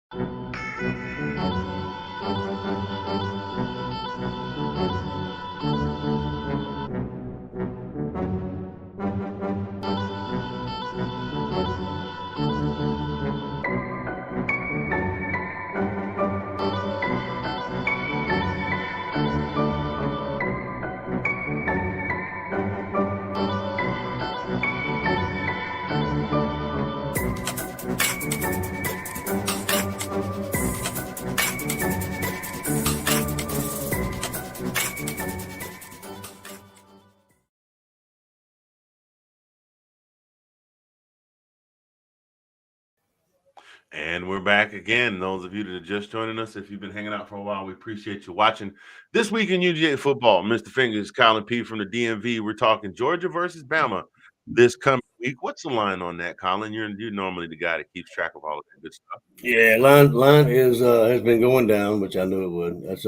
And we're back again. Those of you that are just joining us, if you've been hanging out for a while, we appreciate you watching This Week in UGA Football. Mr. Fingers, Colin P from the DMV. We're talking Georgia versus Bama this coming week. What's the line on that, Colin? You're normally the guy that keeps track of all of that good stuff. Yeah, line is has been going down, which I knew it would. That's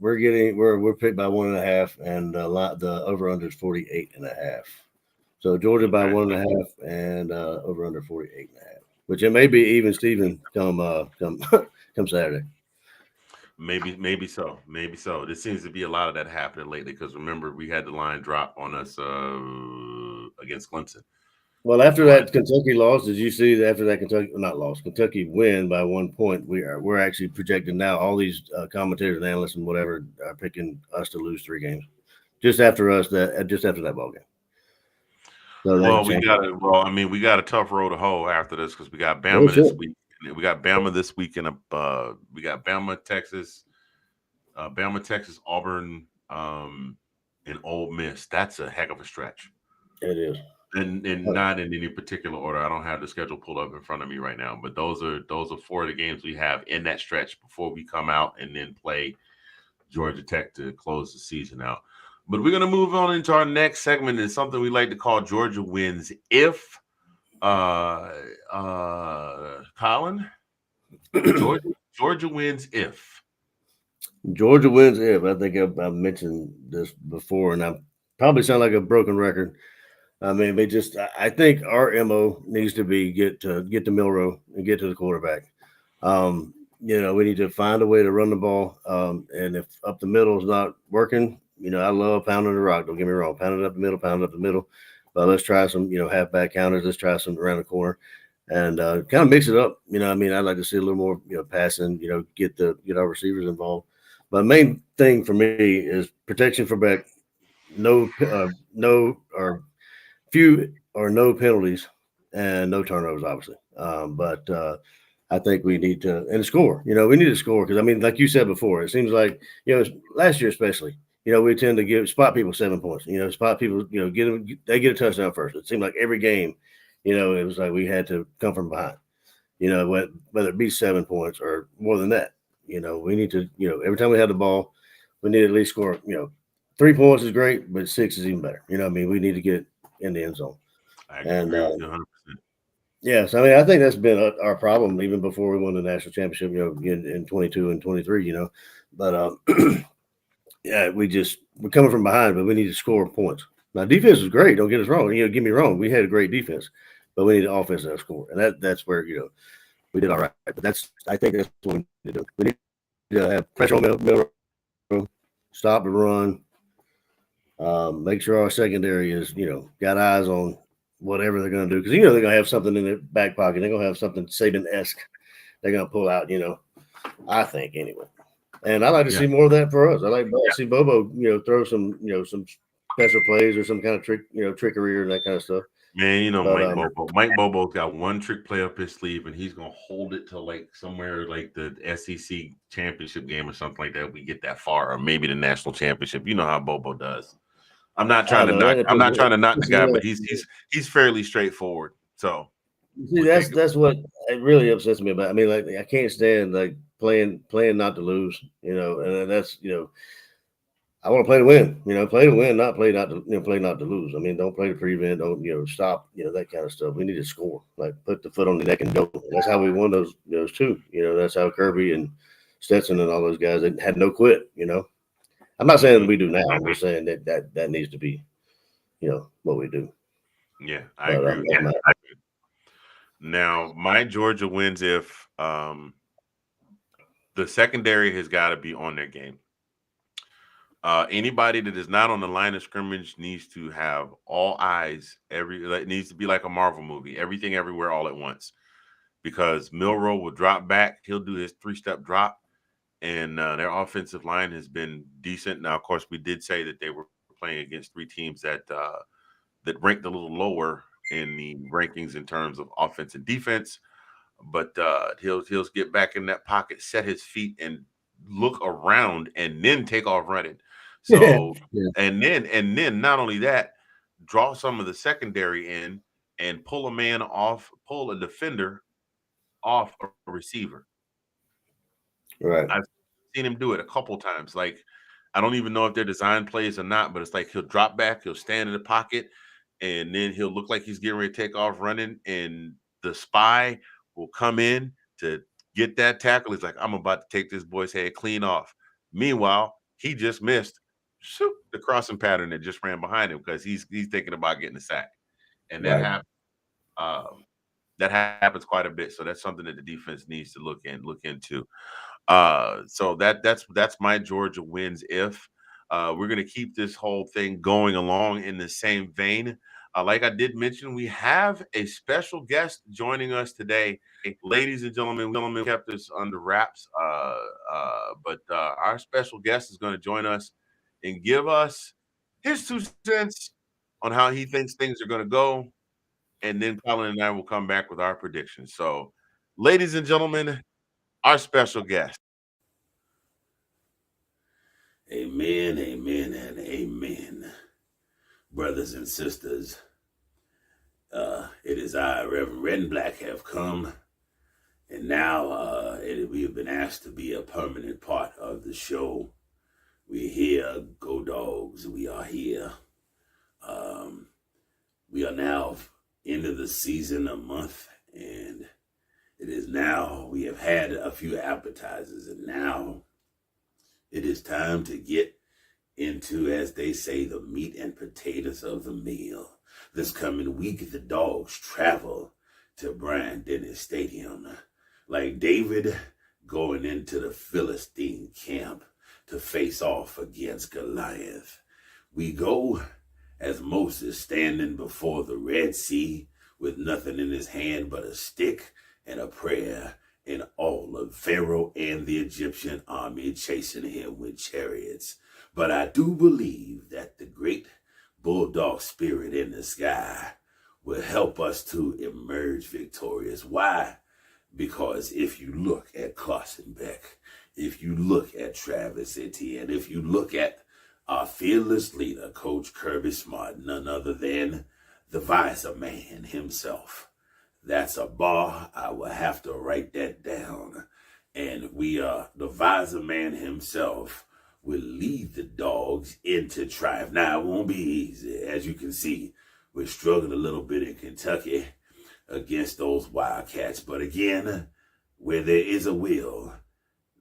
we're picked by 1.5, and the over under is 48.5. So Georgia by 1.5, and over under 48.5. Which it may be even Steven come come Saturday. Maybe so. Maybe so. There seems to be a lot of that happening lately because remember we had the line drop on us against Clemson. Well, after that Kentucky loss, did you see that after that Kentucky win by 1 point? We're actually projecting now. All these commentators and analysts and whatever are picking us to lose 3 games just after that ball game. So we got a tough road to hoe after this because we got Bama this week. We got Bama this week, and we got Bama, Texas, Auburn, and Ole Miss. That's a heck of a stretch. It is. And not in any particular order. I don't have the schedule pulled up in front of me right now, but those are 4 of the games we have in that stretch before we come out and then play Georgia Tech to close the season out. But we're going to move on into our next segment. It's something we like to call Georgia Wins If. Colin, Georgia Wins If. Georgia wins if. I think I've mentioned this before, and I probably sound like a broken record. I mean, I think our MO needs to be get to Milroe and get to the quarterback. We need to find a way to run the ball. And if up the middle is not working, I love pounding the rock. Don't get me wrong, pounding up the middle. But let's try some, halfback counters. Let's try some around the corner, and kind of mix it up. I'd like to see a little more, passing. Get our receivers involved. But the main thing for me is protection for back. No few or no penalties and no turnovers, obviously. But I think we need to score. We need to score because like you said before, it seems like last year especially. We tend to spot people 7 points. Spot people. They get a touchdown first. It seemed like every game, it was like we had to come from behind. Whether it be 7 points or more than that. We need to. Every time we have the ball, we need to at least score. 3 points is great, but 6 is even better. We need to get in the end zone. I agree with you 100%. Yes, I think that's been our problem even before we won the national championship. In 22 and 23. But yeah, we're coming from behind, but we need to score points. Now, defense was great. Don't get us wrong. Get me wrong. We had a great defense, but we need an offense that score, and that's where we did all right. But I think that's what we need to do. We need to have pressure on Milroe, stop the run. Make sure our secondary is, got eyes on whatever they're going to do. Because, they're going to have something in their back pocket. They're going to have something Saban-esque they're going to pull out, I think anyway. And I like to see more of that for us. I like to see Bobo, throw some special plays or some kind of trickery or that kind of stuff. Man, Mike Bobo's got one trick play up his sleeve, and he's gonna hold it to like somewhere like the SEC championship game or something like that. We get that far, or maybe the national championship. You know how Bobo does. I'm not trying to knock the guy, but he's fairly straightforward. So see, that's what it really upsets me about. I can't stand like playing not to lose. And that's I want to play to win. Play to win, not play not to lose. Don't play to prevent. Don't stop. That kind of stuff. We need to score. Like put the foot on the neck and go. That's how we won those 2. That's how Kirby and Stetson and all those guys had no quit. I'm not saying that we do now. I'm just saying that needs to be, what we do. Yeah, I agree. Now, my Georgia wins if the secondary has got to be on their game. Anybody that is not on the line of scrimmage needs to have all eyes. It needs to be like a Marvel movie, everything, everywhere, all at once. Because Milrow will drop back, he'll do his 3-step drop, and their offensive line has been decent. Now, of course, we did say that they were playing against 3 teams that ranked a little lower in the rankings in terms of offense and defense. But he'll get back in that pocket, set his feet, and look around, and then take off running. Yeah. So and then not only that, draw some of the secondary in and pull a defender off a receiver. Right. I've seen him do it a couple times. Like, I don't even know if they're design plays or not, but it's like he'll drop back, he'll stand in the pocket, and then he'll look like he's getting ready to take off running, and the spy will come in to get that tackle. He's like, I'm about to take this boy's head clean off. Meanwhile, he just missed the crossing pattern that just ran behind him because he's thinking about getting a sack. And that Right. happens. Um, that happens quite a bit. So that's something that the defense needs to look into. So that's my Georgia wins if. We're gonna keep this whole thing going along in the same vein. Like I did mention, we have a special guest joining us today. Ladies and gentlemen, we kept this under wraps. But our special guest is going to join us and give us his 2 cents on how he thinks things are going to go. And then Colin and I will come back with our predictions. So, ladies and gentlemen, our special guest. Amen, amen, and amen. Brothers and sisters, it is I, Reverend Red and Black, have come, and now we have been asked to be a permanent part of the show. We're here, go Dogs, we are here. We are now into the season, a month, and it is now, we have had a few appetizers, and now it is time to get into, as they say, the meat and potatoes of the meal. This coming week, the Dogs travel to Brian Dennis Stadium, like David going into the Philistine camp to face off against Goliath. We go as Moses standing before the Red Sea with nothing in his hand but a stick and a prayer, and all of Pharaoh and the Egyptian army chasing him with chariots. But I do believe that the great bulldog spirit in the sky will help us to emerge victorious. Why? Because if you look at Carson Beck, if you look at Travis Etienne, if you look at our fearless leader, Coach Kirby Smart, none other than the visor man himself. That's a bar. I will have to write that down. And the visor man himself will lead the Dogs into triumph. Now, it won't be easy. As you can see, we're struggling a little bit in Kentucky against those Wildcats. But again, where there is a will,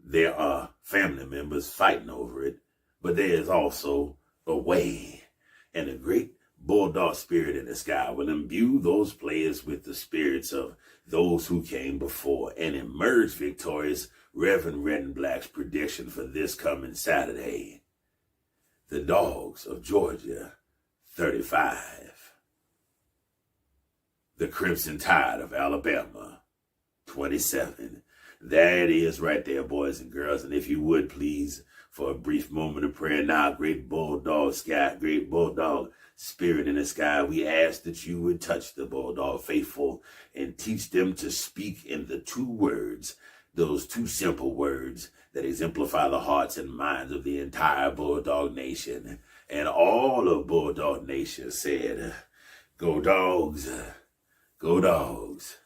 there are family members fighting over it. But there is also a way, and a great bulldog spirit in the sky will imbue those players with the spirits of those who came before and emerge victorious. Reverend Red and Black's prediction for this coming Saturday: the Dogs of Georgia, 35. The Crimson Tide of Alabama, 27. There it is right there, boys and girls. And if you would please, for a brief moment of prayer now, great bulldog spirit in the sky, we ask that you would touch the bulldog faithful and teach them to speak in the 2 words, those 2 simple words that exemplify the hearts and minds of the entire Bulldog Nation. And all of Bulldog Nation said, go Dogs, go Dogs,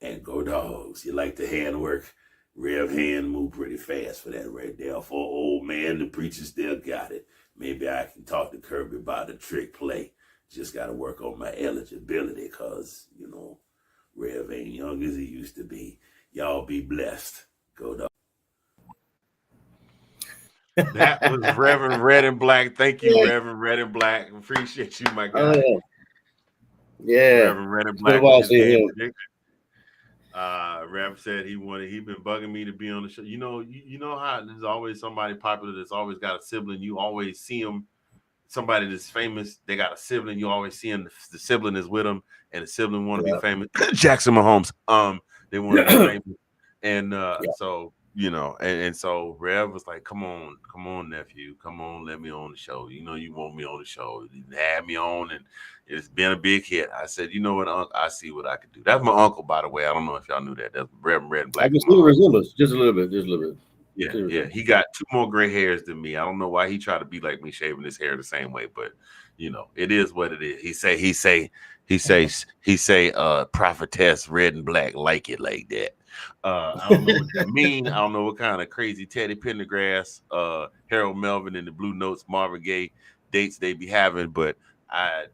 and go Dogs. You like the handwork? Rev hand move pretty fast for that right there. For old man, the preacher still got it. Maybe I can talk to Kirby about a trick play. Just got to work on my eligibility because, Rev ain't young as he used to be. Y'all be blessed. Go Dogs. That was Reverend Red and Black. Thank you, Yeah. Reverend Red and Black. Appreciate you, my Oh guy. yeah. Yeah, Reverend Red and it's been a Black with while his seeing game him. prediction. Rev said he been bugging me to be on the show. You know how there's always somebody popular that's always got a sibling. You always see them. Somebody that's famous, they got a sibling. You always see them. The sibling is with them, and the sibling want to be Yeah, famous. Jackson Mahomes. They want to be famous, and yeah. so and so Rev was like, come on, nephew, come on, let me on the show. You know you want me on the show. You had me on, and it's been a big hit. I said, you know what, I see what I can do. That's my uncle, by the way. I don't know if y'all knew that. That's Reverend Red and I Black can is my see the uncle. resemblance, just a little bit, just a little bit. Yeah, See the yeah. resemblance. He got 2 more gray hairs than me. I don't know why he tried to be like me, shaving his hair the same way, but it is what it is. He say, prophetess red and black like it like that. I don't know what that mean. I don't know what kind of crazy Teddy Pendergrass, Harold Melvin and the Blue Notes, Marvin Gaye dates they be having, but I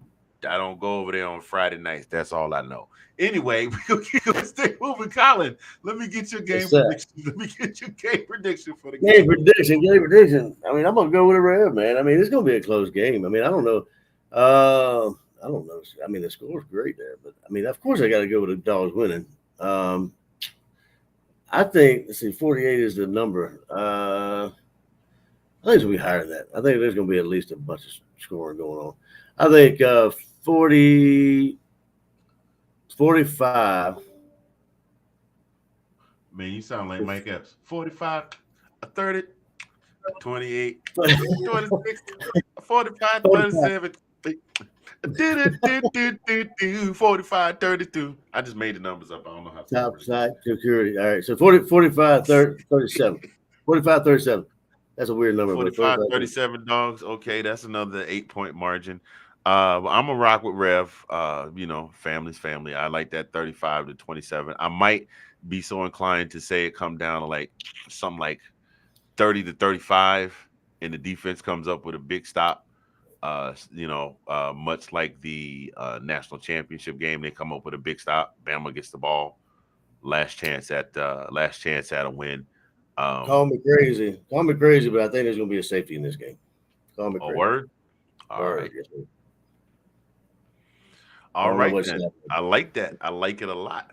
I don't go over there on Friday nights. That's all I know. Anyway, we'll stay moving. Colin, let me get your Yes, game sir. prediction. Let me get your game prediction for the Game game. prediction, game prediction. I mean, I'm gonna go with a Rev, man. I mean, it's gonna be a close game. I mean, I don't know. I don't know. I mean, the score's great there, but I mean, of course, I got to go with the Dogs winning. Um, I think. Let's see, 48 is the number. I think it's gonna be higher than that. I think there's gonna be at least a bunch of scoring going on. I think 40, 45. Man, you sound like Mike Epps. 45, a 30, a 28, a 26, a 45, 45 37. Did it, did 45, 32. I just made the numbers up. I don't know how to say top it. side security. All right, so 40, 45, 30, 37. 45, 37. That's a weird number, but 45, 45, 37. 37 dogs. Okay, that's another 8-point margin. I'm a rock with Rev. Family's family. I like that 35 to 27. I might be so inclined to say it come down to like something like 30 to 35, and the defense comes up with a big stop. Much like the national championship game, they come up with a big stop. Bama gets the ball. Last chance at a win. Call Um, me crazy. Call me crazy, but I think there's gonna be a safety in this game. Call me a crazy. word. All Word. right. Yes, sir. I All don't know right what's then. happening. I like that. I like it a lot.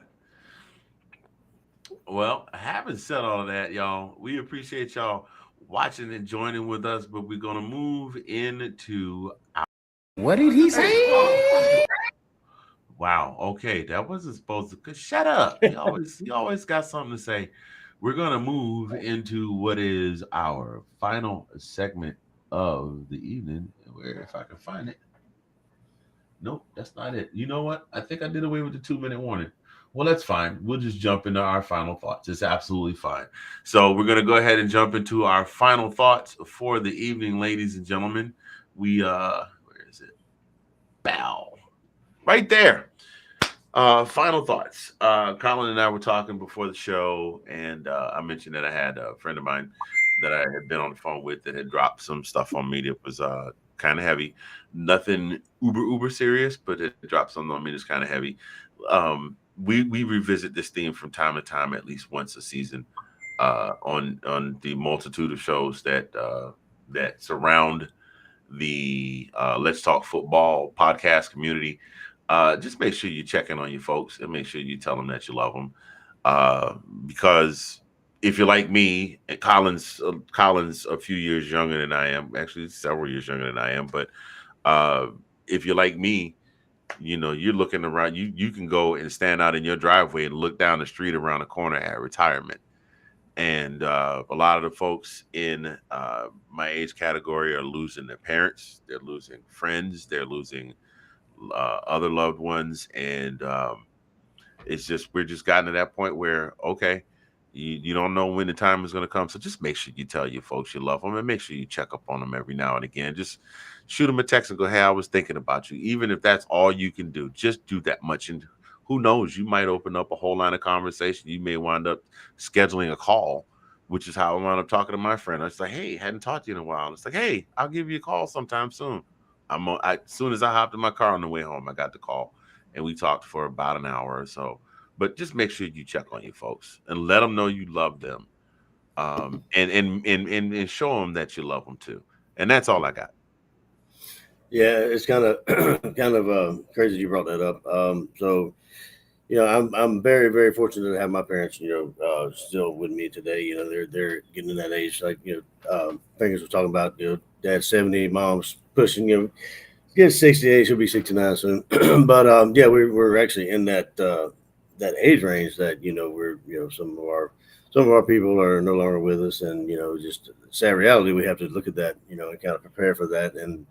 Well, having said all of that, y'all, we appreciate y'all watching and joining with us, but we're gonna move into What did he say? wow, okay, that wasn't supposed to shut up. You always got something to say. We're gonna move into what is our final segment of the evening, where if I can find it. Nope, that's not it. You know what? I think I did away with the 2 minute warning. Well, that's fine. We'll just jump into our final thoughts. It's absolutely fine. So we're gonna go ahead and jump into our final thoughts for the evening, ladies and gentlemen. Where is it? Bow. Right there. Final thoughts. Colin and I were talking before the show, and I mentioned that I had a friend of mine that I had been on the phone with that had dropped some stuff on me that was kind of heavy. Nothing uber serious, but it dropped something on me that's kind of heavy. We revisit this theme from time to time, at least once a season, on the multitude of shows that surround the Let's Talk Football podcast community. Just make sure you check in on your folks and make sure you tell them that you love them. Because if you're like me, and Colin's a few years younger than I am, actually several years younger than I am, but uh, if you're like me, you're looking around. You can go and stand out in your driveway and look down the street around the corner at retirement. And a lot of the folks in my age category are losing their parents. They're losing friends. They're losing other loved ones, and it's just we're just gotten to that point where okay, you don't know when the time is going to come, so just make sure you tell your folks you love them and make sure you check up on them every now and again. Just shoot them a text and go, hey, I was thinking about you. Even if that's all you can do, just do that much, and who knows, you might open up a whole line of conversation. You may wind up scheduling a call, which is how I wound up talking to my friend. I was like, hey, hadn't talked to you in a while. It's like, hey, I'll give you a call sometime soon. As soon as I hopped in my car on the way home, I got the call, and we talked for about an hour or so. But just make sure you check on your folks and let them know you love them, and show them that you love them too. And that's all I got. Yeah, it's kind of kind of crazy you brought that up. So I'm very very fortunate to have my parents still with me today. They're getting in that age like Fingers was talking about. Dad's 70, mom's pushing get 68. She'll be 69 soon. But yeah, we're actually in that age range that we're some of our people are no longer with us, and just sad reality. We have to look at that, and kind of prepare for that. And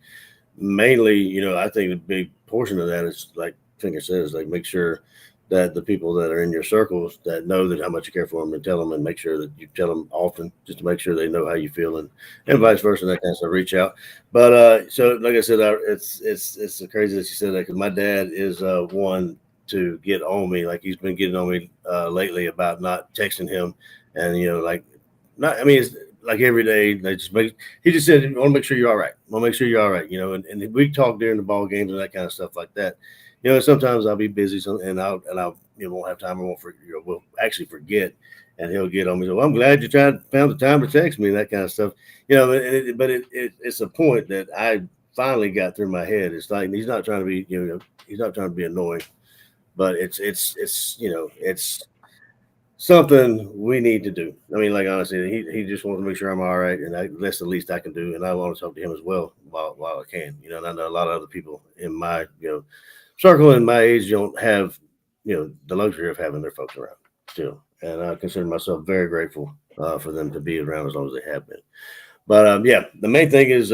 mainly, I think a big portion of that is like Finger says, like make sure that the people that are in your circles that know that how much you care for them and tell them, and make sure that you tell them often just to make sure they know how you feel, and vice versa, that kind of stuff. Reach out. But so like I said, it's crazy that you said that because my dad is one to get on me, like he's been getting on me lately about not texting him, and like not. I mean, it's like every day they just make. He just said, "I want to make sure you're all right. I want to make sure you're all right." And we talk during the ball games and that kind of stuff like that. Sometimes I'll be busy, and I'll won't have time. I won't will actually forget, and he'll get on me. So well, I'm glad you found the time to text me and that kind of stuff. It's a point that I finally got through my head. It's like he's not trying to be he's not trying to be annoying, but it's something we need to do. I mean, like honestly, he just wants to make sure I'm all right, and that's the least I can do. And I want to talk to him as well while I can. And I know a lot of other people in my circle and my age don't have the luxury of having their folks around still, and I consider myself very grateful for them to be around as long as they have been. But yeah, the main thing is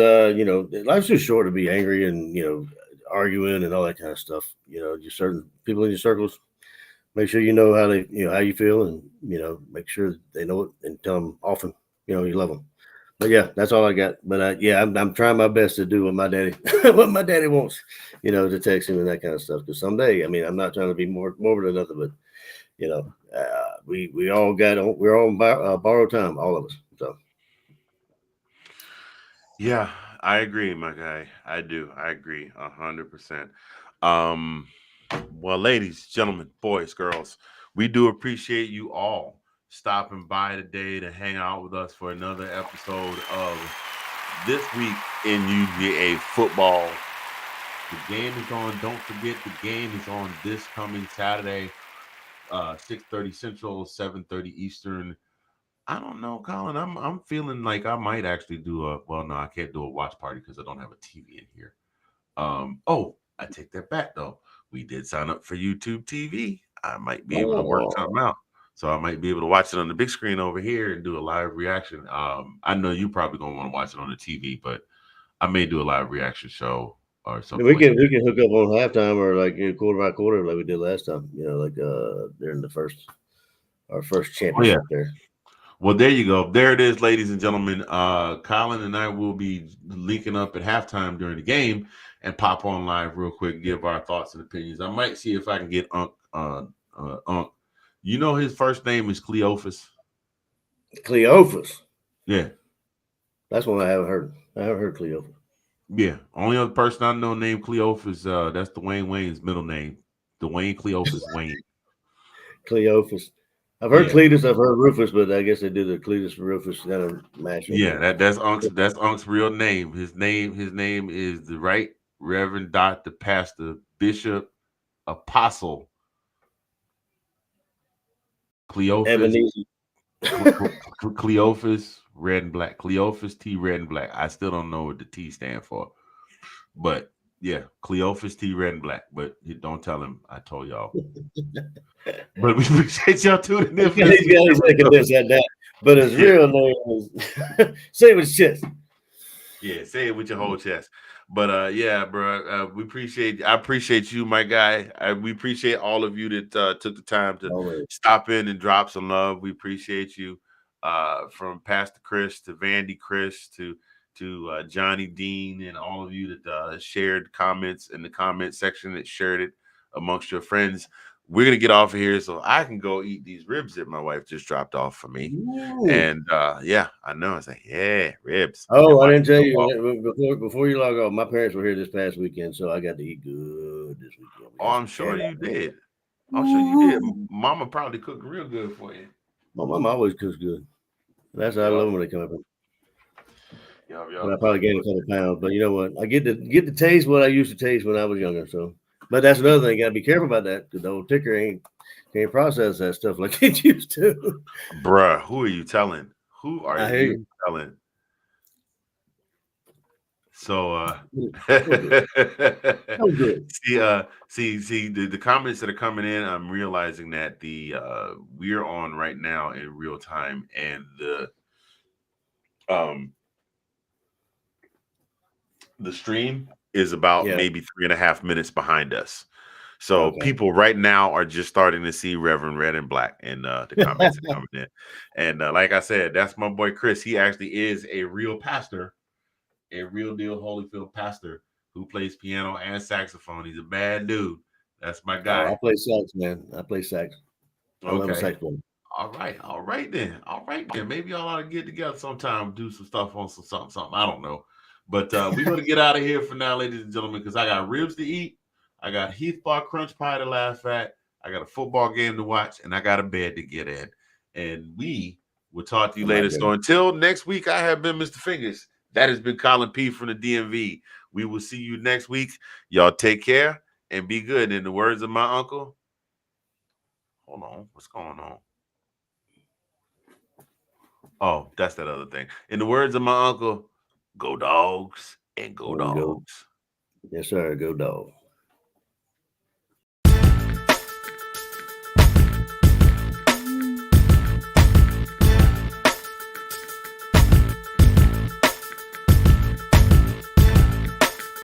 life's too short to be angry and arguing and all that kind of stuff. Just certain people in your circles, make sure you know how they how you feel, and make sure they know it, and tell them often you love them. But yeah, that's all I got. But yeah, I'm trying my best to do what my daddy what my daddy wants, to text him and that kind of stuff. Because someday, I mean, I'm not trying to be more morbid or nothing, but we all we're all on borrowed time, all of us. So Yeah, I agree, my guy. I do. I agree 100%. Um, well, ladies, gentlemen, boys, girls, we do appreciate you all stopping by today to hang out with us for another episode of This Week in UGA Football. The game is on. Don't forget, the game is on this coming Saturday, 6:30 Central, 7:30 Eastern. I don't know, Colin. I'm feeling like I might actually do a well, no, I can't do a watch party because I don't have a TV in here. Oh, I take that back though. We did sign up for YouTube TV. I might be able to work oh, something out. So I might be able to watch it on the big screen over here and do a live reaction. I know you probably gonna want to watch it on the TV, but I may do a live reaction show or something like that. we can hook up on halftime or like quarter by quarter like we did last time. Like during the our first Oh yeah. championship there. Well, there you go. There it is, ladies and gentlemen. Colin and I will be linking up at halftime during the game and pop on live real quick, give our thoughts and opinions. I might see if I can get Unc. Unc. You know his first name is Cleophas. Cleophas. Yeah, That's one I haven't heard. I haven't heard Cleophas. yeah. Only other person I know named Cleophas. That's Dwayne Wayne's middle name. Dwayne Cleophas Wayne. Cleophas. I've heard Yeah, Cletus, I've heard Rufus, but I guess they do the Cletus Rufus kind of mashup yeah. there. That's Unc's real name. His name is the Right Reverend Doctor Pastor Bishop Apostle Cleophas, Ebenezer. Cleophas, red and black. Cleophas T, red and black. I still don't know what the T stand for, but yeah, Cleophas T, red and black. But you don't tell him I told y'all. But we appreciate y'all tuning in for this He's got his second this and that, but his Yeah. real name is say it with his chest. Yeah, say it with your whole chest. But yeah, bro, I appreciate you, my guy. We appreciate all of you that took the time to Always. stop in and drop some love. We appreciate you, from Pastor Chris to Vandy Chris to Johnny Dean and all of you that shared comments in the comment section, that shared it amongst your friends. We're gonna get off of here so I can go eat these ribs that my wife just dropped off for me. Ooh. And yeah, I know. I say, yeah, ribs. Oh, I And didn't tell football. you before you log off. My parents were here this past weekend, so I got to eat good this weekend. We Oh, got I'm some sure can. you did. I'm sure you did. Mama probably cooked real good for you. My mom always cooks good. That's how I Yep. love when they come up. But I probably gained a couple pounds. But you know what? I get to taste what I used to taste when I was younger. So, but that's another thing. You got to be careful about that because the old ticker can't process that stuff like it used to. Bruh, who are you telling? Who are I hear you you. telling? So So good. see the comments that are coming in, I'm realizing that we're on right now in real time, and the stream is about Yeah. maybe 3.5 minutes behind us. So Okay. people right now are just starting to see Reverend Red and Black, and the comments are coming in. And like I said, that's my boy Chris. He actually is a real pastor, a real deal Holyfield pastor who plays piano and saxophone. He's a bad dude. That's my Oh, guy. I play sax, man. I play sax. I love a Okay. saxophone. All right then. Maybe y'all ought to get together sometime, do some stuff on something. I don't know. But we're gonna get out of here for now, ladies and gentlemen, because I got ribs to eat, I got Heath Bar Crunch Pie to laugh at, I got a football game to watch, and I got a bed to get in. And we will talk to you later. So until next week, I have been Mr. Fingers. That has been Colin P from the DMV. We will see you next week. Y'all take care and be good. In the words of my uncle, hold on, what's going on? Oh, that's that other thing. In the words of my uncle, go dogs and go dogs. Yes, sir. Go dog.